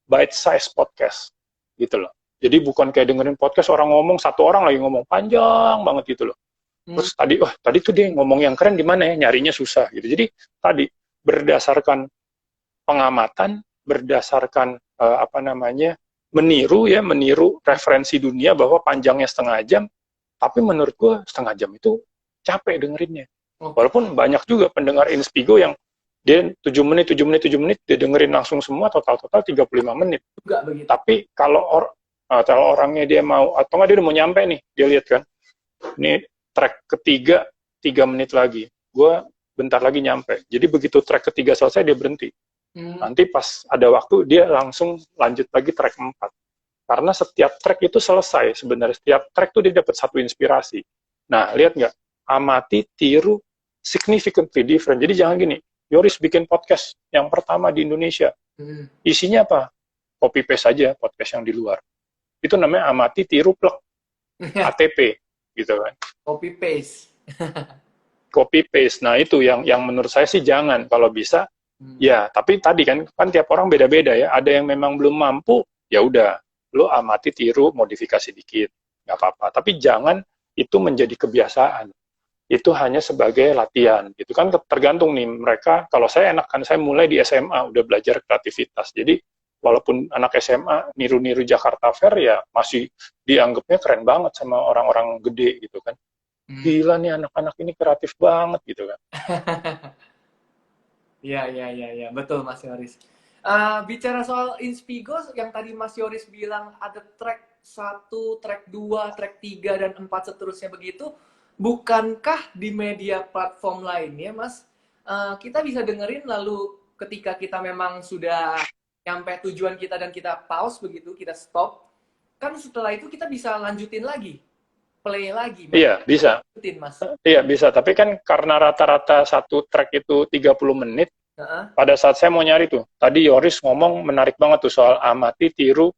bite size podcast gitu loh. Jadi bukan kayak dengerin podcast orang ngomong, satu orang lagi ngomong panjang banget gitu loh. Terus tadi tuh dia ngomong yang keren di mana ya, nyarinya susah gitu. Jadi tadi berdasarkan pengamatan, berdasarkan meniru referensi dunia bahwa panjangnya setengah jam, tapi menurut gue setengah jam itu capek dengerinnya. Walaupun banyak juga pendengar Inspigo yang dia 7 menit, dia dengerin langsung semua, total 35 menit. Juga begitu. Tapi kalau orangnya dia mau, atau nggak dia udah mau nyampe nih, dia lihat kan, ini track ketiga, 3 menit lagi. Gue bentar lagi nyampe. Jadi begitu track ketiga selesai, dia berhenti. Nanti pas ada waktu, dia langsung lanjut lagi track 4. Karena setiap track itu selesai. Sebenarnya setiap track itu dia dapat satu inspirasi. Nah, lihat nggak? Amati, tiru, significantly different. Jadi jangan gini, Yoris bikin podcast yang pertama di Indonesia. Isinya apa? Copy paste saja podcast yang di luar. Itu namanya amati, tiru, plek. ATP. Gitu kan. Copy paste. Copy paste. Nah, itu yang menurut saya sih jangan. Kalau bisa, ya, tapi tadi kan tiap orang beda-beda ya. Ada yang memang belum mampu, ya udah, lo amati, tiru, modifikasi dikit, nggak apa-apa. Tapi jangan itu menjadi kebiasaan. Itu hanya sebagai latihan. Itu kan tergantung nih mereka. Kalau saya enak kan saya mulai di SMA udah belajar kreativitas. Jadi walaupun anak SMA niru-niru Jakarta Fair ya masih dianggapnya keren banget sama orang-orang gede gitu kan. Gila nih anak-anak ini kreatif banget gitu kan. Ya, betul Mas Yoris. Bicara soal Inspigo yang tadi Mas Yoris bilang ada track 1, track 2, track 3 dan 4 seterusnya begitu, bukankah di media platform lainnya Mas kita bisa dengerin lalu ketika kita memang sudah nyampe tujuan kita dan kita pause begitu, kita stop, kan setelah itu kita bisa lanjutin lagi, play lagi. Iya, bisa. Lanjutin, Mas. Iya, bisa. Tapi kan karena rata-rata satu track itu 30 menit, pada saat saya mau nyari tuh, tadi Yoris ngomong menarik banget tuh soal amati, tiru,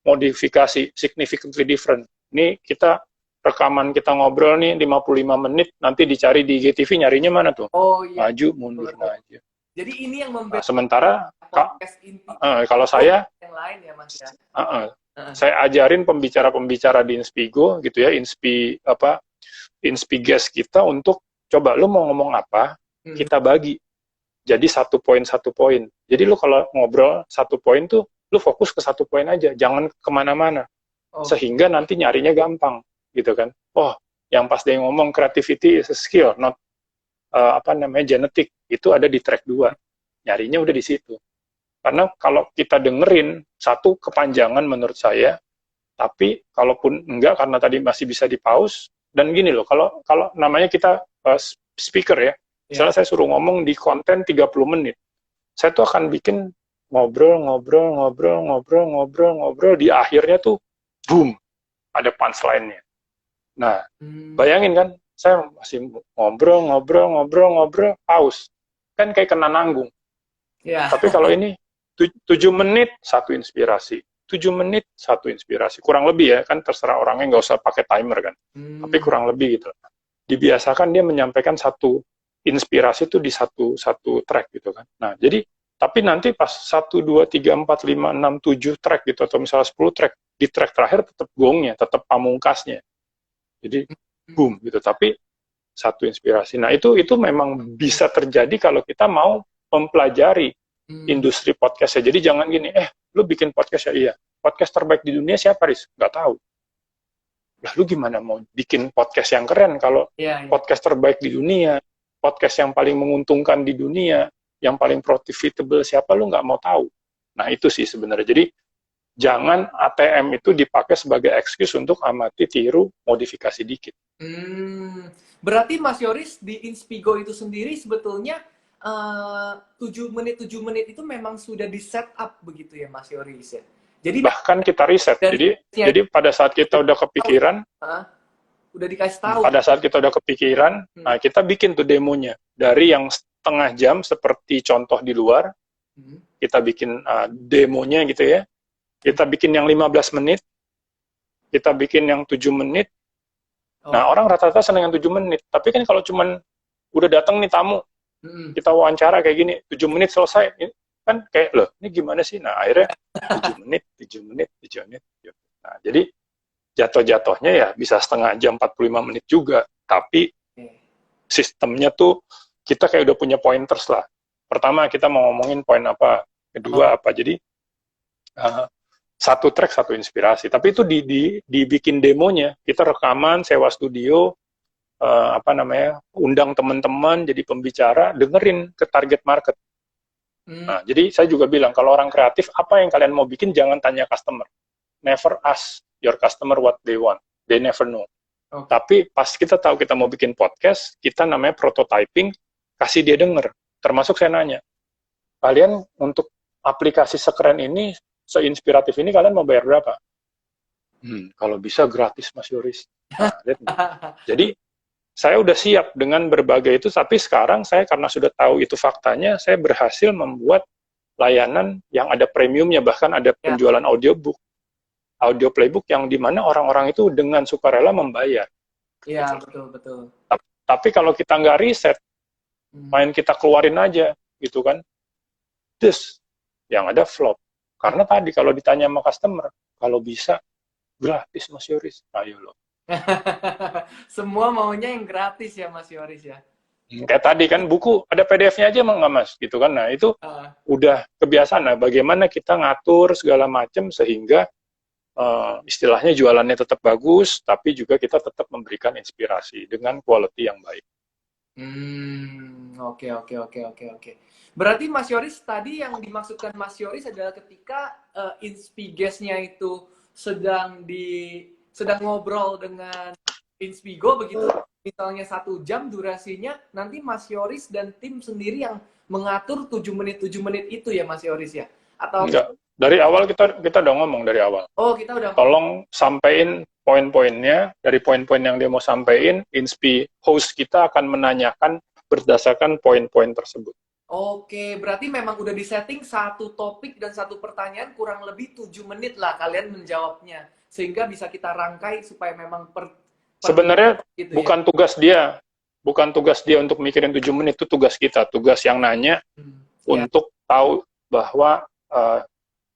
modifikasi, significantly different. Ini kita rekaman kita ngobrol nih 55 menit, nanti dicari di IGTV nyarinya mana tuh? Oh iya. Maju, mundur, maju. Jadi ini yang membedakan. Nah, sementara kalau saya yang lain ya Mas ya. Saya ajarin pembicara-pembicara di Inspigo gitu ya, Inspi guest kita untuk coba lu mau ngomong apa, kita bagi. Jadi satu poin. Jadi lu kalau ngobrol satu poin tuh, lu fokus ke satu poin aja, jangan kemana-mana. Sehingga nanti nyarinya gampang, gitu kan. Oh, yang pas dia ngomong creativity is a skill, not genetik, itu ada di track 2. Nyarinya udah di situ. Karena kalau kita dengerin satu kepanjangan menurut saya, tapi kalaupun enggak karena tadi masih bisa di pause, dan gini loh, kalau namanya kita speaker ya, misalnya saya suruh ngomong di konten 30 menit, saya tuh akan bikin ngobrol, di akhirnya tuh, boom, ada punchline-nya. Nah, bayangin kan, saya masih ngobrol, pause. Kan kayak kena nanggung. Yeah. Tapi kalau ini 7 menit, satu inspirasi. 7 menit, satu inspirasi. Kurang lebih ya, kan terserah orangnya, nggak usah pakai timer kan. Tapi kurang lebih gitu. Dibiasakan dia menyampaikan satu inspirasi itu di satu track gitu kan. Nah, jadi Tapi nanti pas 1, 2, 3, 4, 5, 6, 7 track gitu, atau misalnya 10 track, di track terakhir tetap gongnya, tetap pamungkasnya. Jadi, boom gitu. Tapi satu inspirasi. Nah, itu memang bisa terjadi kalau kita mau mempelajari industri podcast ya. Jadi jangan gini, lu bikin podcast ya? Iya. Podcast terbaik di dunia siapa, Riz? Nggak tahu. Lah, lu gimana mau bikin podcast yang keren kalau podcast terbaik di dunia, podcast yang paling menguntungkan di dunia, yang paling profitable siapa, lu nggak mau tahu. Nah, itu sih sebenarnya. Jadi, jangan ATM itu dipakai sebagai excuse untuk amati, tiru, modifikasi dikit. Berarti Mas Yoris di Inspigo itu sendiri sebetulnya 7 menit itu memang sudah di set up begitu ya Mas Yoris ya? Jadi bahkan kita riset. Jadi pada saat kita udah kepikiran, udah dikasih tahu. Pada saat kita udah kepikiran, nah kita bikin tuh demonya. Dari yang setengah jam seperti contoh di luar, kita bikin demonya gitu ya. Kita bikin yang 15 menit, kita bikin yang 7 menit. Nah, orang rata-rata senang yang 7 menit. Tapi kan kalau cuman udah datang nih tamu, kita wawancara kayak gini, 7 menit selesai, kan kayak, loh, ini gimana sih? Nah, akhirnya 7 menit. Nah, jadi jatuh-jatuhnya ya bisa setengah jam, 45 menit juga. Tapi sistemnya tuh kita kayak udah punya pointers lah. Pertama, kita mau ngomongin poin apa. Kedua, apa. Jadi, satu track, satu inspirasi. Tapi itu dibikin demonya. Kita rekaman, sewa studio, undang teman-teman jadi pembicara, dengerin ke target market. Nah, jadi saya juga bilang, kalau orang kreatif, apa yang kalian mau bikin, jangan tanya customer. Never ask your customer what they want. They never know. Tapi pas kita tahu kita mau bikin podcast, kita namanya prototyping, kasih dia denger. Termasuk saya nanya, kalian untuk aplikasi sekeren ini, seinspiratif ini, kalian mau bayar berapa? Kalau bisa gratis, Mas Yoris. Nah, jadi, saya udah siap dengan berbagai itu, tapi sekarang saya karena sudah tahu itu faktanya, saya berhasil membuat layanan yang ada premiumnya, bahkan ada penjualan audiobook, audio playbook yang dimana orang-orang itu dengan sukarela membayar. Iya, betul. Tapi kalau kita nggak riset, main kita keluarin aja, gitu kan, terus yang ada flop. Karena tadi kalau ditanya sama customer, kalau bisa gratis Mas Yoris, ayo loh. Semua maunya yang gratis ya Mas Yoris ya. Kayak tadi kan buku ada PDF-nya aja emang nggak Mas, gitu kan. Nah itu udah kebiasaan. Nah bagaimana kita ngatur segala macam sehingga istilahnya jualannya tetap bagus, tapi juga kita tetap memberikan inspirasi dengan quality yang baik. Oke. Berarti Mas Yoris tadi yang dimaksudkan Mas Yoris adalah ketika Inspigesnya itu sedang ngobrol dengan Inspigo begitu, misalnya 1 jam durasinya, nanti Mas Yoris dan tim sendiri yang mengatur 7 menit itu ya Mas Yoris ya? Atau enggak, dari awal kita udah ngomong dari awal. Oh, kita udah. Tolong sampein poin-poinnya, dari poin-poin yang dia mau sampein, host kita akan menanyakan berdasarkan poin-poin tersebut. Oke, berarti memang udah disetting satu topik dan satu pertanyaan kurang lebih 7 menit lah kalian menjawabnya. Sehingga bisa kita rangkai supaya memang sebenarnya gitu bukan ya? Bukan tugas dia untuk mikirin 7 menit, itu tugas kita. Tugas yang nanya untuk tahu bahwa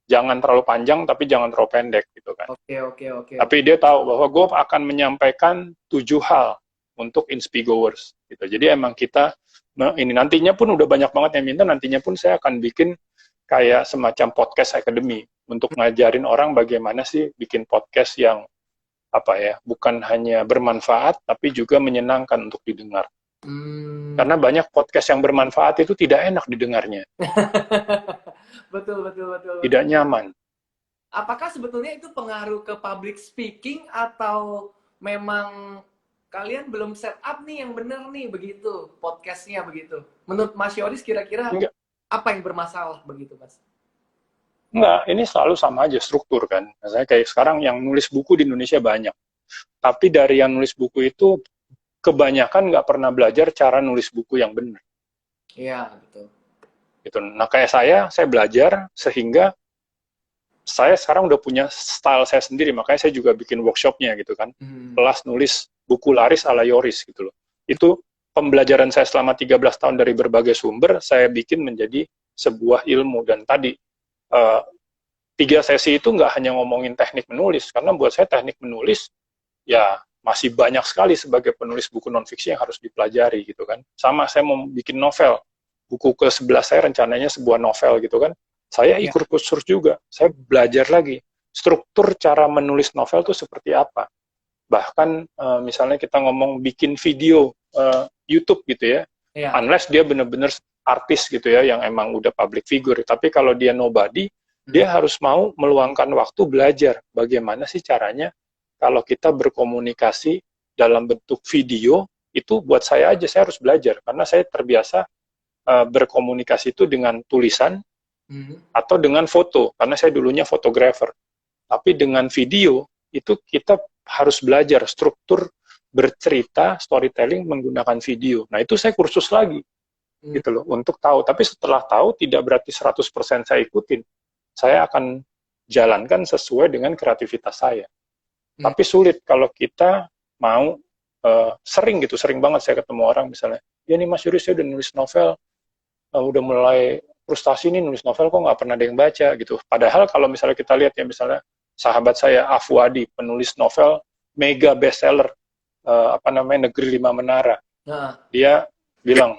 jangan terlalu panjang tapi jangan terlalu pendek gitu kan. Oke. Tapi dia tahu bahwa gue akan menyampaikan 7 hal untuk Inspigoers gitu. Jadi emang kita ini nantinya pun udah banyak banget yang minta, nantinya pun saya akan bikin kayak semacam podcast academy untuk ngajarin orang bagaimana sih bikin podcast yang bukan hanya bermanfaat tapi juga menyenangkan untuk didengar. Karena banyak podcast yang bermanfaat itu tidak enak didengarnya. Betul. Tidak nyaman. Apakah sebetulnya itu pengaruh ke public speaking atau memang kalian belum set up nih yang bener nih begitu podcastnya begitu? Menurut Mas Yoris kira-kira apa yang bermasalah begitu Mas? Enggak, ini selalu sama aja struktur kan. Misalnya kayak sekarang yang nulis buku di Indonesia banyak. Tapi dari yang nulis buku itu kebanyakan nggak pernah belajar cara nulis buku yang benar. Iya, betul. Gitu. Nah kayak saya belajar sehingga saya sekarang udah punya style saya sendiri, makanya saya juga bikin workshopnya gitu kan. Kelas nulis buku laris ala Yoris gitu loh. Itu pembelajaran saya selama 13 tahun dari berbagai sumber, saya bikin menjadi sebuah ilmu. Dan tadi 3 sesi itu nggak hanya ngomongin teknik menulis, karena buat saya teknik menulis ya masih banyak sekali sebagai penulis buku non-fiksi yang harus dipelajari gitu kan. Sama saya mau bikin novel, buku ke-11 saya rencananya sebuah novel gitu kan. Saya Ya. ikut kursus juga, saya belajar lagi struktur cara menulis novel itu seperti apa. Bahkan misalnya kita ngomong bikin video YouTube gitu ya, Ya. unless dia benar-benar artis gitu ya, yang emang udah public figure. Tapi kalau dia nobody, dia harus mau meluangkan waktu belajar bagaimana sih caranya kalau kita berkomunikasi dalam bentuk video. Itu buat saya aja, saya harus belajar karena saya terbiasa berkomunikasi itu dengan tulisan atau dengan foto, karena saya dulunya fotografer. Tapi dengan video itu kita harus belajar struktur bercerita, storytelling menggunakan video. Nah, itu saya kursus lagi gitu loh untuk tahu. Tapi setelah tahu tidak berarti 100% saya ikutin. Saya akan jalankan sesuai dengan kreativitas saya. Tapi sulit kalau kita mau sering banget saya ketemu orang misalnya, ya nih Mas Yuri, saya udah nulis novel, udah mulai frustasi nih nulis novel, kok nggak pernah ada yang baca gitu. Padahal kalau misalnya kita lihat ya, misalnya sahabat saya Afwadi, penulis novel mega bestseller, Negeri Lima Menara. Dia bilang,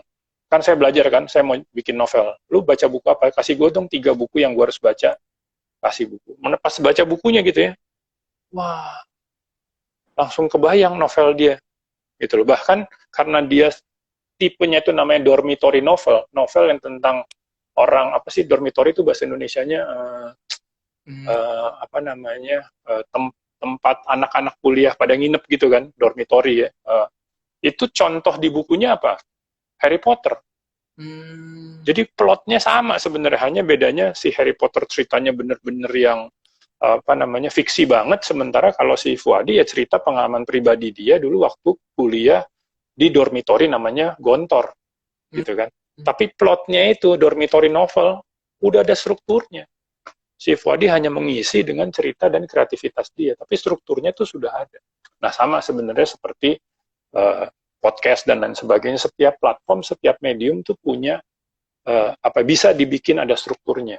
kan saya belajar kan, saya mau bikin novel. Lu baca buku apa? Kasih gue dong 3 buku yang gue harus baca. Kasih buku. Pas baca bukunya gitu ya, wah, langsung kebayang novel dia. Gitu loh. Bahkan karena dia tipenya itu namanya dormitory novel, novel yang tentang orang, apa sih dormitory itu bahasa Indonesianya, tempat anak-anak kuliah pada nginep gitu kan, dormitory ya. Itu contoh di bukunya apa? Harry Potter. Jadi plotnya sama sebenarnya, hanya bedanya si Harry Potter ceritanya bener-bener yang fiksi banget, sementara kalau si Fuadi ya cerita pengalaman pribadi dia dulu waktu kuliah di dormitory namanya Gontor, gitu kan. Tapi plotnya itu dormitory novel udah ada strukturnya. Si Fuadi hanya mengisi dengan cerita dan kreativitas dia, tapi strukturnya itu sudah ada. Nah, sama sebenarnya seperti podcast dan lain sebagainya. Setiap platform, setiap medium tuh punya bisa dibikin ada strukturnya.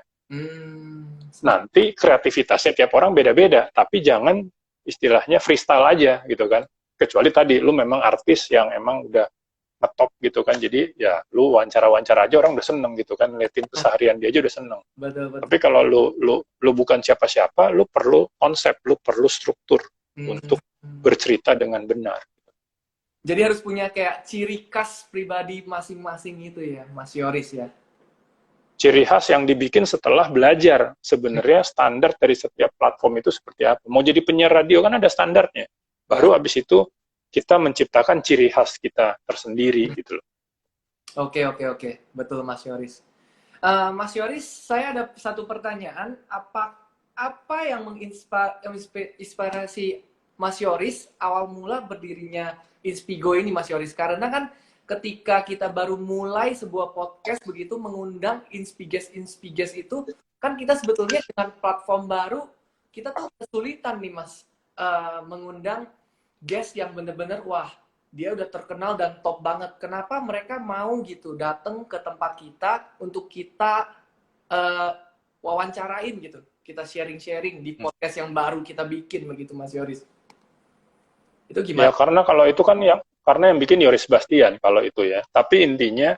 Nanti kreativitasnya tiap orang beda-beda, tapi jangan istilahnya freestyle aja gitu kan. Kecuali tadi lu memang artis yang emang udah ngetop gitu kan, jadi ya lu wawancara-wawancara aja orang udah seneng gitu kan, liatin keseharian dia aja udah seneng. Betul. Tapi kalau lu bukan siapa-siapa, lu perlu konsep, lu perlu struktur untuk bercerita dengan benar. Jadi harus punya kayak ciri khas pribadi masing-masing itu ya, Mas Yoris ya. Ciri khas yang dibikin setelah belajar sebenarnya standar dari setiap platform itu seperti apa. Mau jadi penyiar radio kan ada standarnya. Baru abis itu kita menciptakan ciri khas kita tersendiri gitu loh. Oke. Betul Mas Yoris. Mas Yoris, saya ada satu pertanyaan. Apa yang menginspirasi Mas Yoris awal mula berdirinya Inspigo ini, Mas Yoris? Karena kan ketika kita baru mulai sebuah podcast begitu, mengundang inspiges itu, kan kita sebetulnya dengan platform baru, kita tuh kesulitan nih Mas, mengundang guest yang bener-bener, wah, dia udah terkenal dan top banget. Kenapa mereka mau gitu datang ke tempat kita untuk kita wawancarain gitu, kita sharing-sharing di podcast yang baru kita bikin begitu, Mas Yoris? Itu gimana? Ya karena kalau itu kan karena yang bikin Yoris Bastian kalau itu ya. Tapi intinya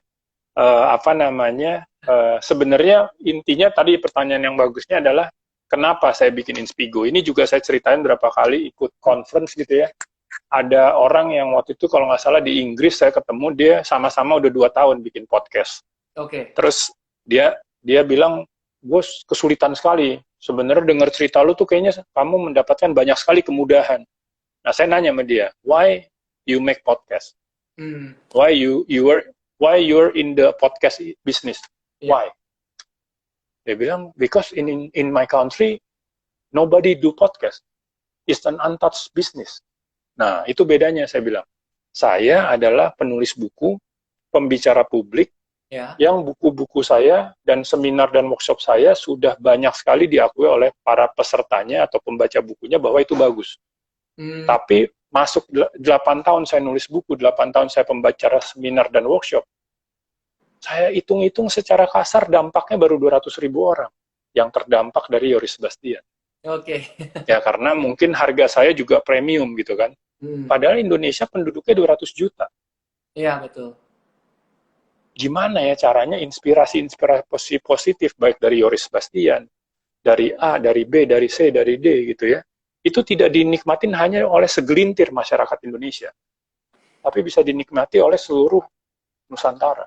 sebenarnya intinya tadi pertanyaan yang bagusnya adalah kenapa saya bikin Inspigo. Ini juga saya ceritain berapa kali ikut conference gitu ya. Ada orang yang waktu itu kalau nggak salah di Inggris saya ketemu, dia sama-sama udah 2 tahun bikin podcast. Oke. Terus dia bilang, gue kesulitan sekali. Sebenarnya dengar cerita lu tuh kayaknya kamu mendapatkan banyak sekali kemudahan. Nah, saya nanya sama dia, why you make podcast? Why you're in the podcast business? Yeah. Why? Dia bilang, because in my country nobody do podcast. It's an untouched business. Nah, itu bedanya saya bilang. Saya adalah penulis buku, pembicara publik, yang buku-buku saya dan seminar dan workshop saya sudah banyak sekali diakui oleh para pesertanya atau pembaca bukunya bahwa itu bagus. Tapi masuk 8 tahun saya nulis buku, 8 tahun saya pembicara seminar dan workshop, Saya hitung-hitung secara kasar dampaknya baru 200.000 orang yang terdampak dari Yoris Bastian. Oke. Ya karena mungkin harga saya juga premium gitu kan. Hmm. Padahal Indonesia penduduknya 200 juta. Iya, betul. Gimana ya caranya inspirasi positif baik dari Yoris Bastian, dari A, dari B, dari C, dari D gitu ya. Itu tidak dinikmatin hanya oleh segelintir masyarakat Indonesia, tapi bisa dinikmati oleh seluruh Nusantara.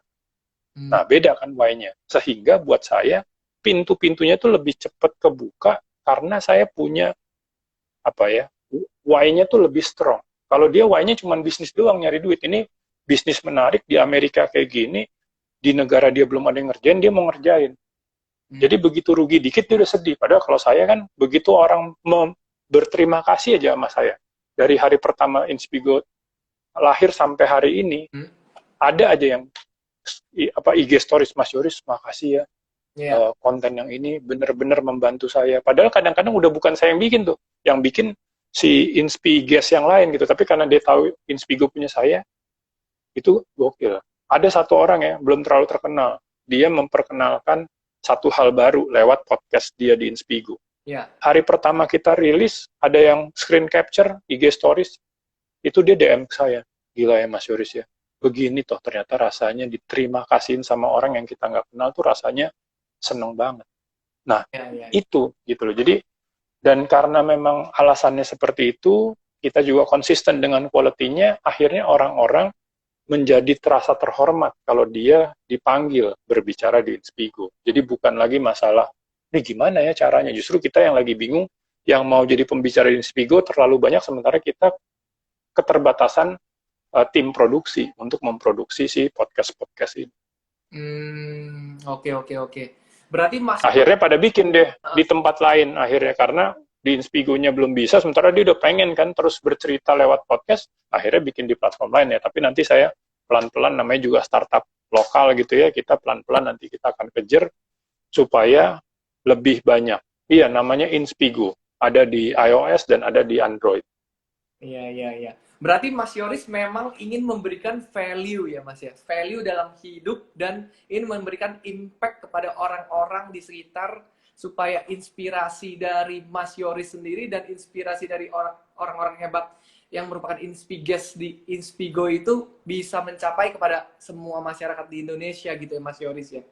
Hmm. Nah, beda kan why-nya. Sehingga buat saya pintu-pintunya tuh lebih cepat kebuka karena saya punya apa ya? Why-nya tuh lebih strong. Kalau dia why-nya cuma bisnis doang nyari duit, ini bisnis menarik di Amerika kayak gini, di negara dia belum ada yang ngerjain, dia mau ngerjain. Jadi begitu rugi dikit dia udah sedih. Padahal kalau saya kan begitu orang berterima kasih aja sama saya. Dari hari pertama Inspigo lahir sampai hari ini, Hmm. ada aja yang IG stories Mas Yoris, makasih ya. Iya. Konten yang ini benar-benar membantu saya. Padahal kadang-kadang udah bukan saya yang bikin tuh. Yang bikin si Inspiges yang lain gitu. Tapi karena dia tahu Inspigo punya saya, itu gokil. Ada satu orang ya, belum terlalu terkenal. Dia memperkenalkan satu hal baru lewat podcast dia di Inspigo. Iya. Hari pertama kita rilis, ada yang screen capture, IG stories, itu dia DM ke saya. Gila ya Mas Yoris ya. Begini toh ternyata rasanya diterima kasihin sama orang yang kita nggak kenal tuh rasanya seneng banget. Nah, Iya, iya. itu gitu loh. Jadi, dan karena memang alasannya seperti itu, kita juga konsisten dengan quality-nya, akhirnya orang-orang menjadi terasa terhormat kalau dia dipanggil berbicara di Inspigo. Jadi bukan lagi masalah, ini gimana ya caranya? Justru kita yang lagi bingung, yang mau jadi pembicara di Inspigo terlalu banyak, sementara kita keterbatasan tim produksi untuk memproduksi si podcast-podcast ini. Oke, oke, oke. Berarti Mas Akhirnya pada bikin deh di uh, tempat lain akhirnya karena di Inspigo-nya belum bisa, sementara dia udah pengen kan terus bercerita lewat podcast, akhirnya bikin di platform lain ya. Tapi nanti saya pelan-pelan, namanya juga startup lokal gitu ya, kita pelan-pelan nanti kita akan kejar supaya lebih banyak. Iya, namanya Inspigo. Ada di iOS dan ada di Android. iya, iya, iya. Berarti Mas Yoris memang ingin memberikan value ya Mas ya. Value dalam hidup dan ingin memberikan impact kepada orang-orang di sekitar supaya inspirasi dari Mas Yoris sendiri dan inspirasi dari orang-orang hebat yang merupakan inspiges di Inspigo itu bisa mencapai kepada semua masyarakat di Indonesia gitu ya Mas Yoris ya.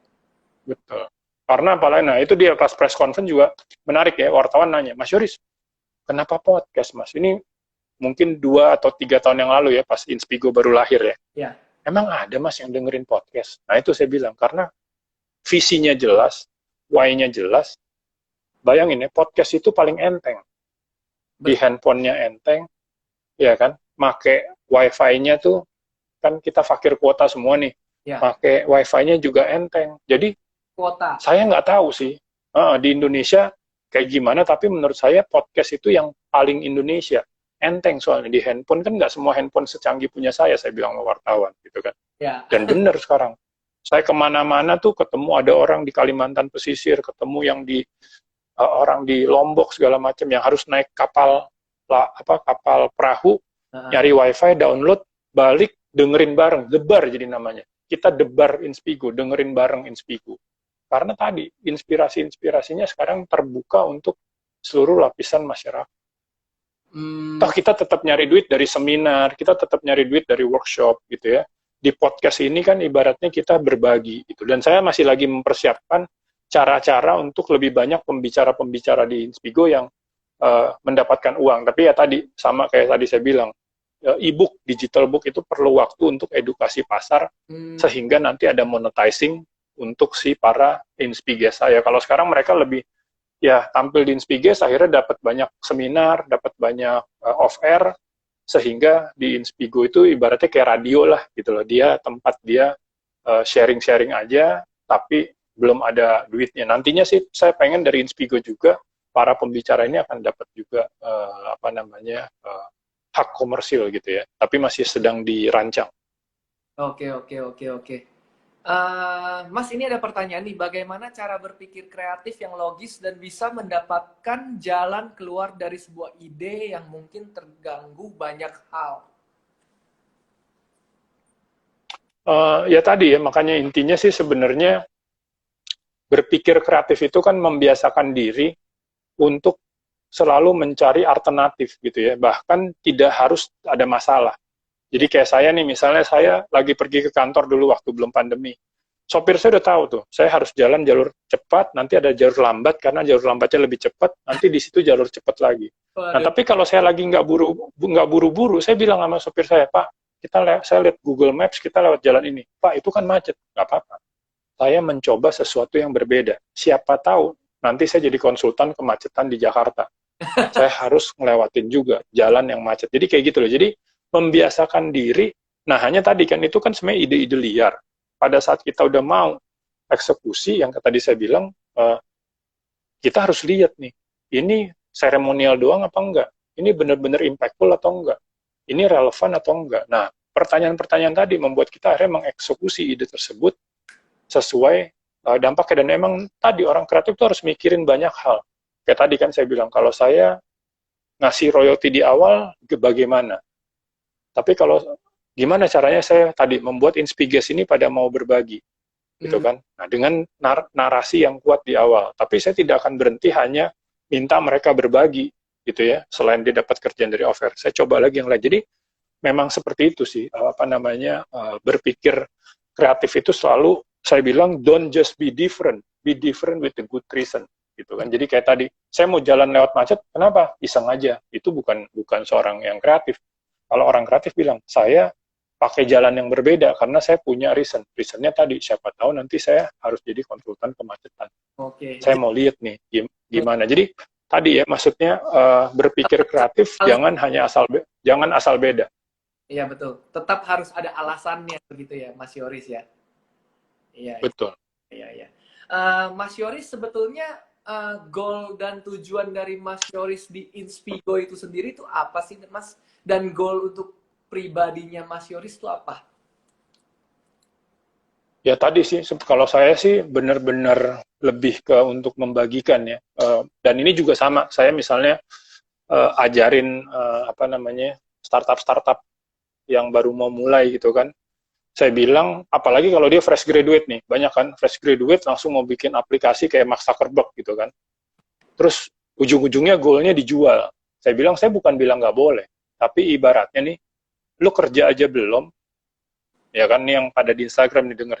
Betul. Karena apalagi, nah itu dia pas press conference juga menarik ya, wartawan nanya, Mas Yoris, kenapa podcast Mas? Ini mungkin 2 atau 3 tahun yang lalu ya, pas Inspigo baru lahir ya. Ya. Emang ada Mas yang dengerin podcast? Nah itu saya bilang, karena visinya jelas, why-nya jelas, bayangin ya, podcast itu paling enteng. Di handphonenya enteng, ya kan, make wifi-nya tuh, kan kita fakir kuota semua nih, Ya. make wifi-nya juga enteng. Jadi Kuota. saya nggak tahu sih di Indonesia kayak gimana, tapi menurut saya podcast itu yang paling Indonesia. Enteng soalnya di handphone kan nggak semua handphone secanggih punya saya bilang sama wartawan gitu kan. Ya. Dan bener sekarang, saya kemana-mana tuh ketemu ada orang di Kalimantan pesisir, ketemu yang di orang di Lombok segala macam yang harus naik kapal kapal perahu, nyari wifi, download, balik, dengerin bareng, debar jadi namanya. Kita debar Inspigo, dengerin bareng Inspigo. Karena tadi inspirasi-inspirasinya sekarang terbuka untuk seluruh lapisan masyarakat. Toh kita tetap nyari duit dari seminar, kita tetap nyari duit dari workshop gitu ya. Di podcast ini kan ibaratnya kita berbagi gitu. Dan saya masih lagi mempersiapkan cara-cara untuk lebih banyak pembicara-pembicara di Inspigo yang mendapatkan uang. Tapi ya tadi sama kayak tadi saya bilang, e-book, digital book itu perlu waktu untuk edukasi pasar sehingga nanti ada monetizing untuk si para Inspiges saya. Kalau sekarang mereka lebih ya tampil di Inspiges, akhirnya dapat banyak seminar, dapat banyak off air, sehingga di Inspigo itu ibaratnya kayak radio lah gitu loh. Dia tempat dia sharing-sharing aja, tapi belum ada duitnya. Nantinya sih saya pengen dari Inspigo juga para pembicara ini akan dapat juga hak komersil gitu ya. Tapi masih sedang dirancang. Oke, oke, oke, oke. Mas, ini ada pertanyaan nih. Bagaimana cara berpikir kreatif yang logis dan bisa mendapatkan jalan keluar dari sebuah ide yang mungkin terganggu banyak hal? Ya tadi ya, makanya intinya sih sebenarnya berpikir kreatif itu kan membiasakan diri untuk selalu mencari alternatif gitu ya, bahkan tidak harus ada masalah. Jadi Ya. kayak saya nih, misalnya saya lagi pergi ke kantor dulu waktu belum pandemi. Sopir saya udah tahu tuh, saya harus jalan jalur cepat, nanti ada jalur lambat, karena jalur lambatnya lebih cepat, nanti di situ jalur cepat lagi. Nah, Waduh. tapi kalau saya lagi nggak buru-buru, saya bilang sama sopir saya, Pak, saya lihat Google Maps, kita lewat jalan ini. Pak, itu kan macet. Nggak apa-apa. Saya mencoba sesuatu yang berbeda. Siapa tahu, nanti saya jadi konsultan kemacetan di Jakarta. Saya harus ngelewatin juga jalan yang macet. Jadi kayak gitu loh. Jadi membiasakan diri. Nah, hanya tadi kan itu kan sebenarnya ide-ide liar. Pada saat kita udah mau eksekusi, yang tadi saya bilang, kita harus lihat nih, ini seremonial doang apa enggak? Ini benar-benar impactful atau enggak? Ini relevan atau enggak? Nah, pertanyaan-pertanyaan tadi membuat kita akhirnya mengeksekusi ide tersebut sesuai dampaknya. Dan emang tadi orang kreatif itu harus mikirin banyak hal. Kayak tadi kan saya bilang, kalau saya ngasih royalti di awal, bagaimana? Tapi kalau gimana caranya saya tadi membuat Inspigas ini pada mau berbagi, gitu Hmm. kan? Nah, dengan narasi yang kuat di awal. Tapi saya tidak akan berhenti hanya minta mereka berbagi, gitu ya. Selain dia dapat kerjaan dari offer, saya coba lagi yang lain. Jadi memang seperti itu sih, apa namanya, berpikir kreatif itu selalu saya bilang don't just be different with a good reason, gitu kan. Jadi kayak tadi, saya mau jalan lewat macet, kenapa? Iseng aja. Itu bukan seorang yang kreatif. Kalau orang kreatif bilang, saya pakai jalan yang berbeda karena saya punya reason. Reasonnya tadi, siapa tahu nanti saya harus jadi konsultan kemacetan. Oke. Saya mau lihat nih gimana. Jadi tadi ya, maksudnya berpikir kreatif jangan asal beda. Iya betul. Tetap harus ada alasannya begitu ya, Mas Yoris ya. Iya, iya, Betul. iya. Iya. Mas Yoris sebetulnya goal dan tujuan dari Mas Yoris di Inspigo itu sendiri itu apa sih, Mas? Dan goal untuk pribadinya Mas Yoris itu apa? Ya tadi sih, kalau saya sih benar-benar lebih ke untuk membagikan ya. Dan ini juga sama, saya misalnya ajarin apa namanya, startup-startup yang baru mau mulai gitu kan. Saya bilang, apalagi kalau dia fresh graduate nih, banyak kan fresh graduate langsung mau bikin aplikasi kayak Mark Zuckerberg gitu kan. Terus ujung-ujungnya goalnya dijual. Saya bilang, saya bukan bilang nggak boleh, tapi ibaratnya nih, lu kerja aja belum, ya kan, nih yang pada di Instagram nih denger,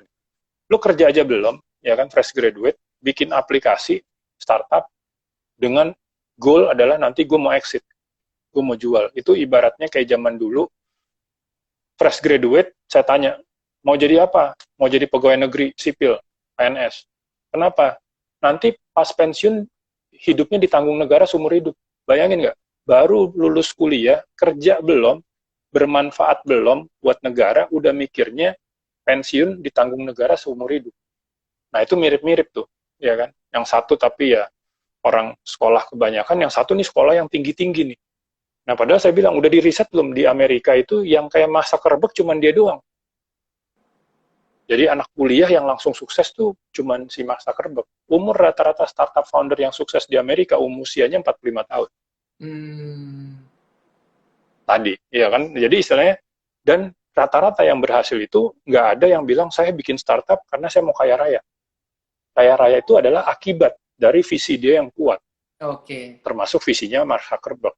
lu kerja aja belum, ya kan, fresh graduate, bikin aplikasi startup dengan goal adalah nanti gue mau exit, gue mau jual. Itu ibaratnya kayak zaman dulu, fresh graduate, saya tanya, mau jadi apa? Mau jadi pegawai negeri sipil, PNS. Kenapa? Nanti pas pensiun, hidupnya ditanggung negara seumur hidup. Bayangin nggak? Baru lulus kuliah, kerja belum, bermanfaat belum buat negara, udah mikirnya pensiun ditanggung negara seumur hidup. Nah, itu mirip-mirip tuh, ya kan? Yang satu tapi ya orang sekolah kebanyakan, yang satu nih sekolah yang tinggi-tinggi nih. Nah, padahal saya bilang, udah di riset belum di Amerika itu yang kayak Mark Zuckerberg cuman dia doang. Jadi anak kuliah yang langsung sukses tuh cuman si Mark Zuckerberg. Umur rata-rata startup founder yang sukses di Amerika, usianya 45 tahun. Hmm. Tadi, ya kan? Jadi istilahnya, dan rata-rata yang berhasil itu nggak ada yang bilang, saya bikin startup karena saya mau kaya raya. Kaya raya itu adalah akibat dari visi dia yang kuat. Oke. Termasuk visinya Mark Zuckerberg.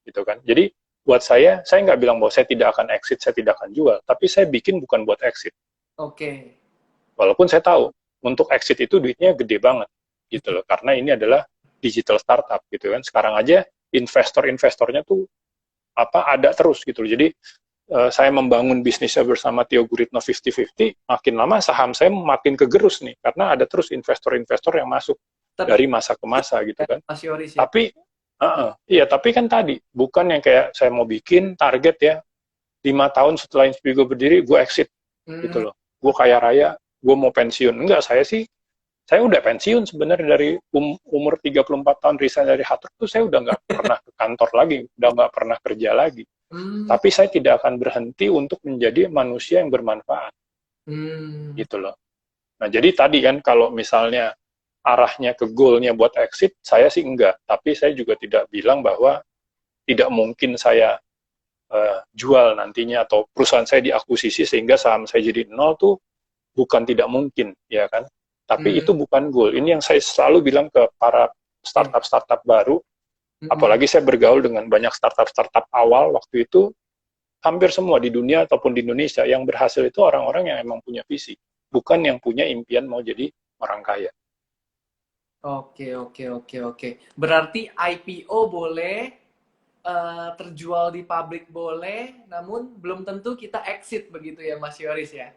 Gitu kan. Jadi buat saya nggak bilang bahwa saya tidak akan exit, saya tidak akan jual, tapi saya bikin bukan buat exit. Oke. Walaupun saya tahu untuk exit itu duitnya gede banget gitu loh, karena ini adalah digital startup gitu kan. Sekarang aja investor-investornya tuh ada terus gitu loh. Jadi saya membangun bisnisnya bersama Theo Guritno 50-50, makin lama saham saya makin kegerus nih, karena ada terus investor-investor yang masuk dari masa ke masa gitu kan. Mas Yoris ya. Tapi iya, tapi kan tadi bukan yang kayak saya mau bikin target ya 5 tahun setelah Inspigo berdiri gue exit gitu loh, gue kaya raya, gue mau pensiun. Enggak, saya udah pensiun sebenarnya dari umur 34 tahun resign dari Hard Rock tuh, saya udah nggak pernah ke kantor lagi, udah nggak pernah kerja lagi. Tapi saya tidak akan berhenti untuk menjadi manusia yang bermanfaat gitu loh. Nah, jadi tadi kan kalau misalnya arahnya ke goalnya buat exit, saya sih enggak. Tapi saya juga tidak bilang bahwa tidak mungkin saya jual nantinya atau perusahaan saya diakuisisi sehingga saham saya jadi nol tuh bukan tidak mungkin, ya kan? Tapi itu bukan goal. Ini yang saya selalu bilang ke para startup baru, apalagi saya bergaul dengan banyak startup awal waktu itu, hampir semua di dunia ataupun di Indonesia yang berhasil itu orang-orang yang emang punya visi, bukan yang punya impian mau jadi orang kaya. Oke. Berarti IPO boleh, terjual di publik boleh, namun belum tentu kita exit begitu ya Mas Yoris ya?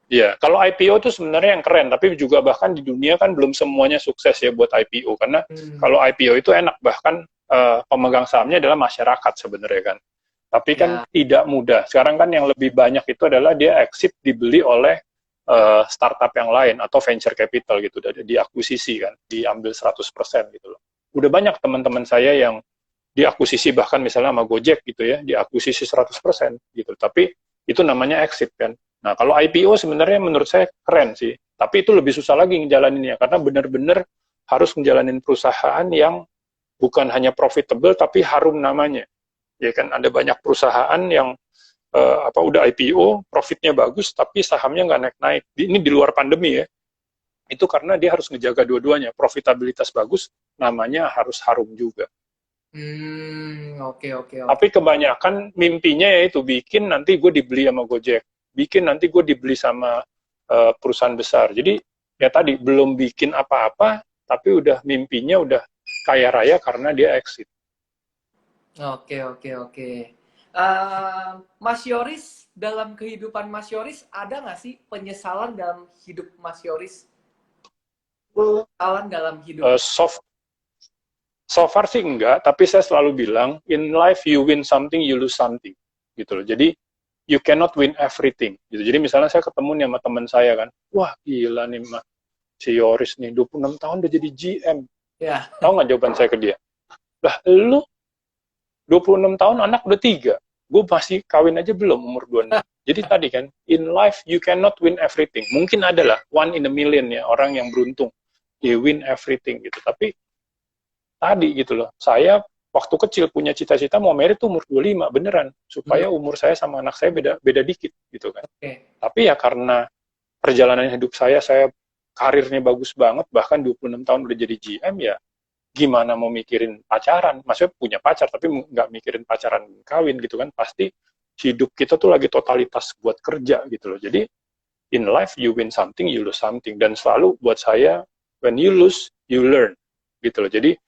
Iya, kalau IPO itu sebenarnya yang keren, tapi juga bahkan di dunia kan belum semuanya sukses ya buat IPO, karena kalau IPO itu enak, bahkan pemegang sahamnya adalah masyarakat sebenarnya kan. Tapi kan tidak mudah. Sekarang kan yang lebih banyak itu adalah dia exit dibeli oleh startup yang lain atau venture capital gitu, diakuisisi kan, diambil 100% gitu loh. Udah banyak teman-teman saya yang diakuisisi bahkan misalnya sama Gojek gitu ya, diakuisisi 100% gitu. Tapi itu namanya exit kan. Nah, kalau IPO sebenarnya menurut saya keren sih, tapi itu lebih susah lagi ngejalaninnya karena benar-benar harus ngejalanin perusahaan yang bukan hanya profitable tapi harum namanya. Ya kan, ada banyak perusahaan yang udah IPO, profitnya bagus tapi sahamnya nggak naik-naik. Ini di luar pandemi ya. Itu karena dia harus ngejaga dua-duanya, profitabilitas bagus, namanya harus harum juga. Oke. Tapi kebanyakan mimpinya yaitu bikin nanti gue dibeli sama Gojek, bikin nanti gue dibeli sama perusahaan besar. Jadi ya tadi belum bikin apa-apa, tapi udah mimpinya udah kaya raya karena dia exit. Oke. Mas Yoris, dalam kehidupan Mas Yoris, ada nggak sih penyesalan dalam hidup Mas Yoris? Penyesalan dalam hidup. So far sih enggak, tapi saya selalu bilang, in life you win something, you lose something. Gitu loh. Jadi, you cannot win everything. Gitu. Jadi misalnya saya ketemu nih sama teman saya kan, wah gila nih si Yoris nih, 26 tahun udah jadi GM. Ya. Tahu nggak jawaban saya ke dia? Lah, lu 26 tahun anak udah 3. Gue masih kawin aja belum umur 26. Jadi tadi kan, in life you cannot win everything. Mungkin adalah one in a million ya, orang yang beruntung. Dia win everything gitu. Tapi tadi gitu loh, saya waktu kecil punya cita-cita mau married tuh umur 25, beneran. Supaya umur saya sama anak saya beda dikit gitu kan. Tapi ya karena perjalanan hidup saya karirnya bagus banget, bahkan 26 tahun udah jadi GM ya, gimana mau mikirin pacaran, maksudnya punya pacar tapi nggak mikirin pacaran kawin gitu kan, pasti hidup kita tuh lagi totalitas buat kerja gitu loh. Jadi in life you win something, you lose something, dan selalu buat saya when you lose you learn gitu loh. Jadi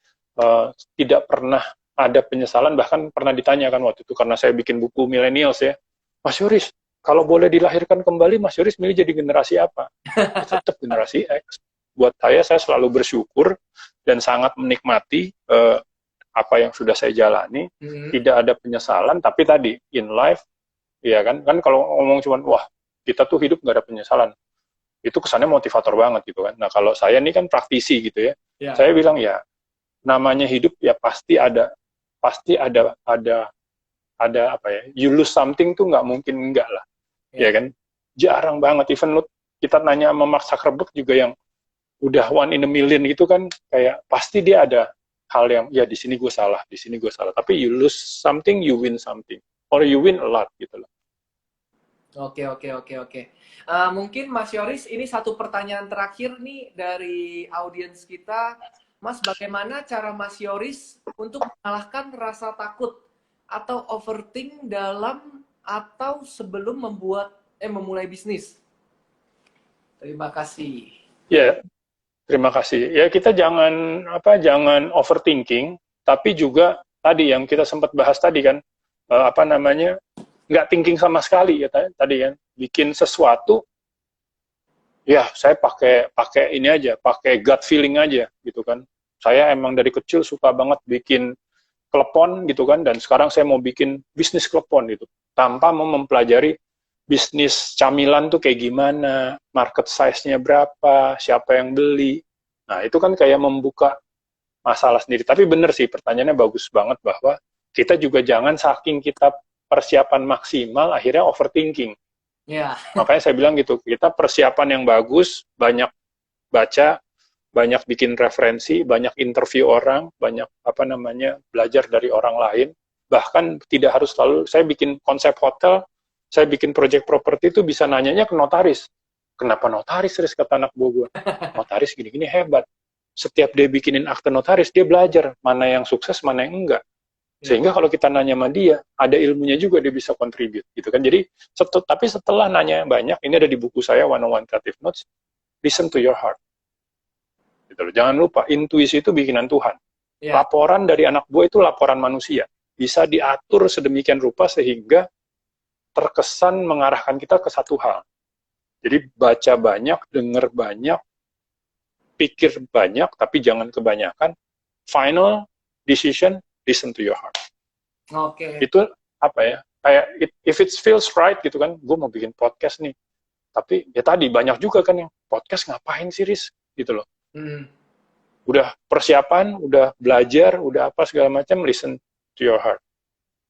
tidak pernah ada penyesalan, bahkan pernah ditanyakan waktu itu karena saya bikin buku millennials ya, Mas Yoris kalau boleh dilahirkan kembali Mas Yoris milih jadi generasi apa? Tetap generasi X. Buat saya selalu bersyukur dan sangat menikmati apa yang sudah saya jalani, tidak ada penyesalan, tapi tadi, in life, ya kan kalau ngomong cuman, wah, kita tuh hidup nggak ada penyesalan, itu kesannya motivator banget gitu kan. Nah, kalau saya ini kan praktisi gitu ya, saya bilang ya, namanya hidup ya pasti ada apa ya, you lose something tuh nggak mungkin enggak lah, ya kan, jarang banget, even kita nanya sama Mark Zuckerberg juga yang udah one in a million gitu kan, kayak pasti dia ada hal yang ya di sini gue salah, tapi you lose something, you win something, or you win a lot gitu loh. Oke. Mungkin Mas Yoris, ini satu pertanyaan terakhir nih dari audiens kita. Mas, bagaimana cara Mas Yoris untuk mengalahkan rasa takut atau overthink dalam atau sebelum memulai bisnis? Terima kasih. Ya, terima kasih. Ya, kita jangan overthinking, tapi juga tadi yang kita sempat bahas tadi kan, nggak thinking sama sekali ya tadi kan, bikin sesuatu. Ya, saya pakai ini aja, pakai gut feeling aja gitu kan. Saya emang dari kecil suka banget bikin klepon gitu kan, dan sekarang saya mau bikin bisnis klepon gitu, tanpa mau mempelajari bisnis camilan tuh kayak gimana, market size-nya berapa, siapa yang beli. Nah, itu kan kayak membuka masalah sendiri. Tapi bener sih, pertanyaannya bagus banget bahwa kita juga jangan saking kita persiapan maksimal, akhirnya overthinking. Makanya saya bilang gitu, kita persiapan yang bagus, banyak baca, banyak bikin referensi, banyak interview orang, banyak belajar dari orang lain, Bahkan tidak harus selalu, saya bikin konsep hotel, saya bikin project properti itu bisa nanyanya ke notaris. Kenapa notaris, Riz, kata anak buah gue. Notaris gini-gini hebat. Setiap dia bikinin akte notaris, dia belajar mana yang sukses, mana yang enggak. Sehingga kalau kita nanya sama dia, ada ilmunya juga dia bisa contribute. Gitu kan. Jadi, tapi setelah nanya banyak, ini ada di buku saya, 101 Creative Notes, listen to your heart. Gitu loh. Jangan lupa, intuisi itu bikinan Tuhan. Laporan dari anak buah itu laporan manusia. Bisa diatur sedemikian rupa sehingga terkesan mengarahkan kita ke satu hal. Jadi baca banyak, dengar banyak, pikir banyak, tapi jangan kebanyakan. Final decision, listen to your heart. Oke. Itu apa ya? Kayak if it feels right gitu kan, gue mau bikin podcast nih. Tapi ya tadi banyak juga kan yang podcast ngapain sih, Riz? Gitu loh. Udah persiapan, udah belajar, udah apa segala macam, listen to your heart.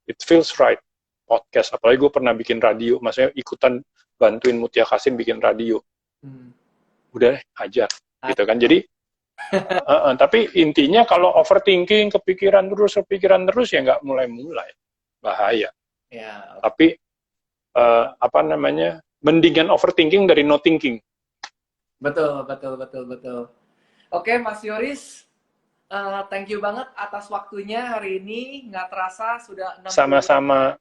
It feels right. Podcast, apalagi gue pernah bikin radio, maksudnya ikutan bantuin Mutia Kasim bikin radio. Udah hajar, gitu kan. Jadi, tapi intinya kalau overthinking, kepikiran terus ya nggak mulai-mulai. Bahaya. Ya. Tapi, mendingan overthinking dari no thinking. Betul. Oke, Mas Yoris, thank you banget atas waktunya hari ini. Nggak terasa sudah 60 Sama-sama.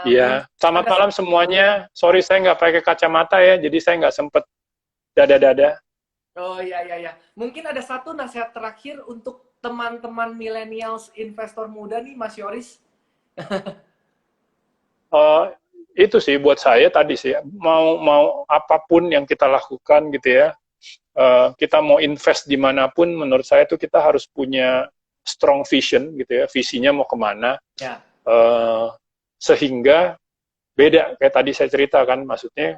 Iya, selamat malam semuanya. Sorry saya nggak pakai kacamata ya, jadi saya nggak sempet dada-dada. Oh iya. Mungkin ada satu nasihat terakhir untuk teman-teman millennials investor muda nih, Mas Yoris. Itu sih buat saya tadi sih, mau apapun yang kita lakukan gitu ya, kita mau invest dimanapun, menurut saya tuh kita harus punya strong vision gitu ya, visinya mau kemana. Ya. Sehingga beda kayak tadi saya ceritakan, maksudnya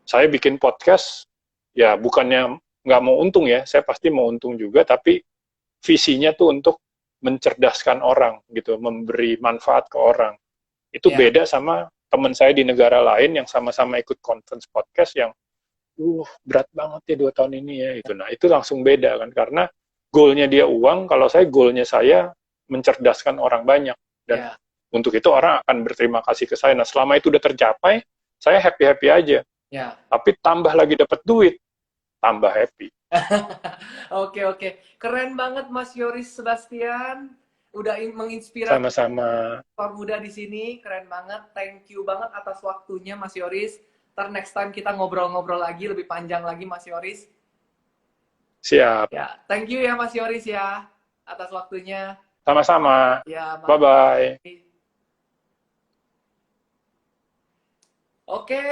saya bikin podcast ya bukannya nggak mau untung ya, saya pasti mau untung juga, tapi visinya tuh untuk mencerdaskan orang gitu, memberi manfaat ke orang. Itu beda sama teman saya di negara lain yang sama-sama ikut conference podcast yang berat banget ya 2 tahun ini ya itu. Nah itu langsung beda kan, karena goalnya dia uang, kalau saya goalnya saya mencerdaskan orang banyak, dan untuk itu orang akan berterima kasih ke saya. Nah selama itu udah tercapai, saya happy aja. Tapi tambah lagi dapat duit, tambah happy. Oke. Keren banget Mas Yoris Sebastian, udah menginspirasi Sama-sama. orang muda di sini, keren banget. Thank you banget atas waktunya Mas Yoris. Ntar next time kita ngobrol-ngobrol lagi lebih panjang lagi Mas Yoris. Siap. Ya, thank you ya Mas Yoris ya atas waktunya. Sama-sama. Ya, bye-bye. Oke,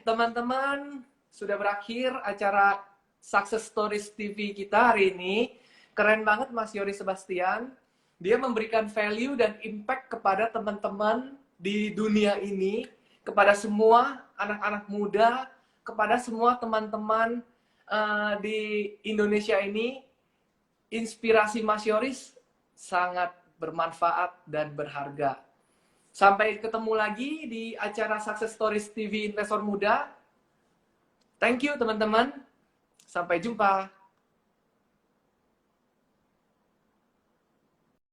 teman-teman, sudah berakhir acara Success Stories TV kita hari ini. Keren banget Mas Yoris Sebastian. Dia memberikan value dan impact kepada teman-teman di dunia ini, kepada semua anak-anak muda, kepada semua teman-teman di Indonesia ini. Inspirasi Mas Yoris sangat bermanfaat dan berharga. Sampai ketemu lagi di acara Success Stories TV Investor Muda. Thank you teman-teman. Sampai jumpa.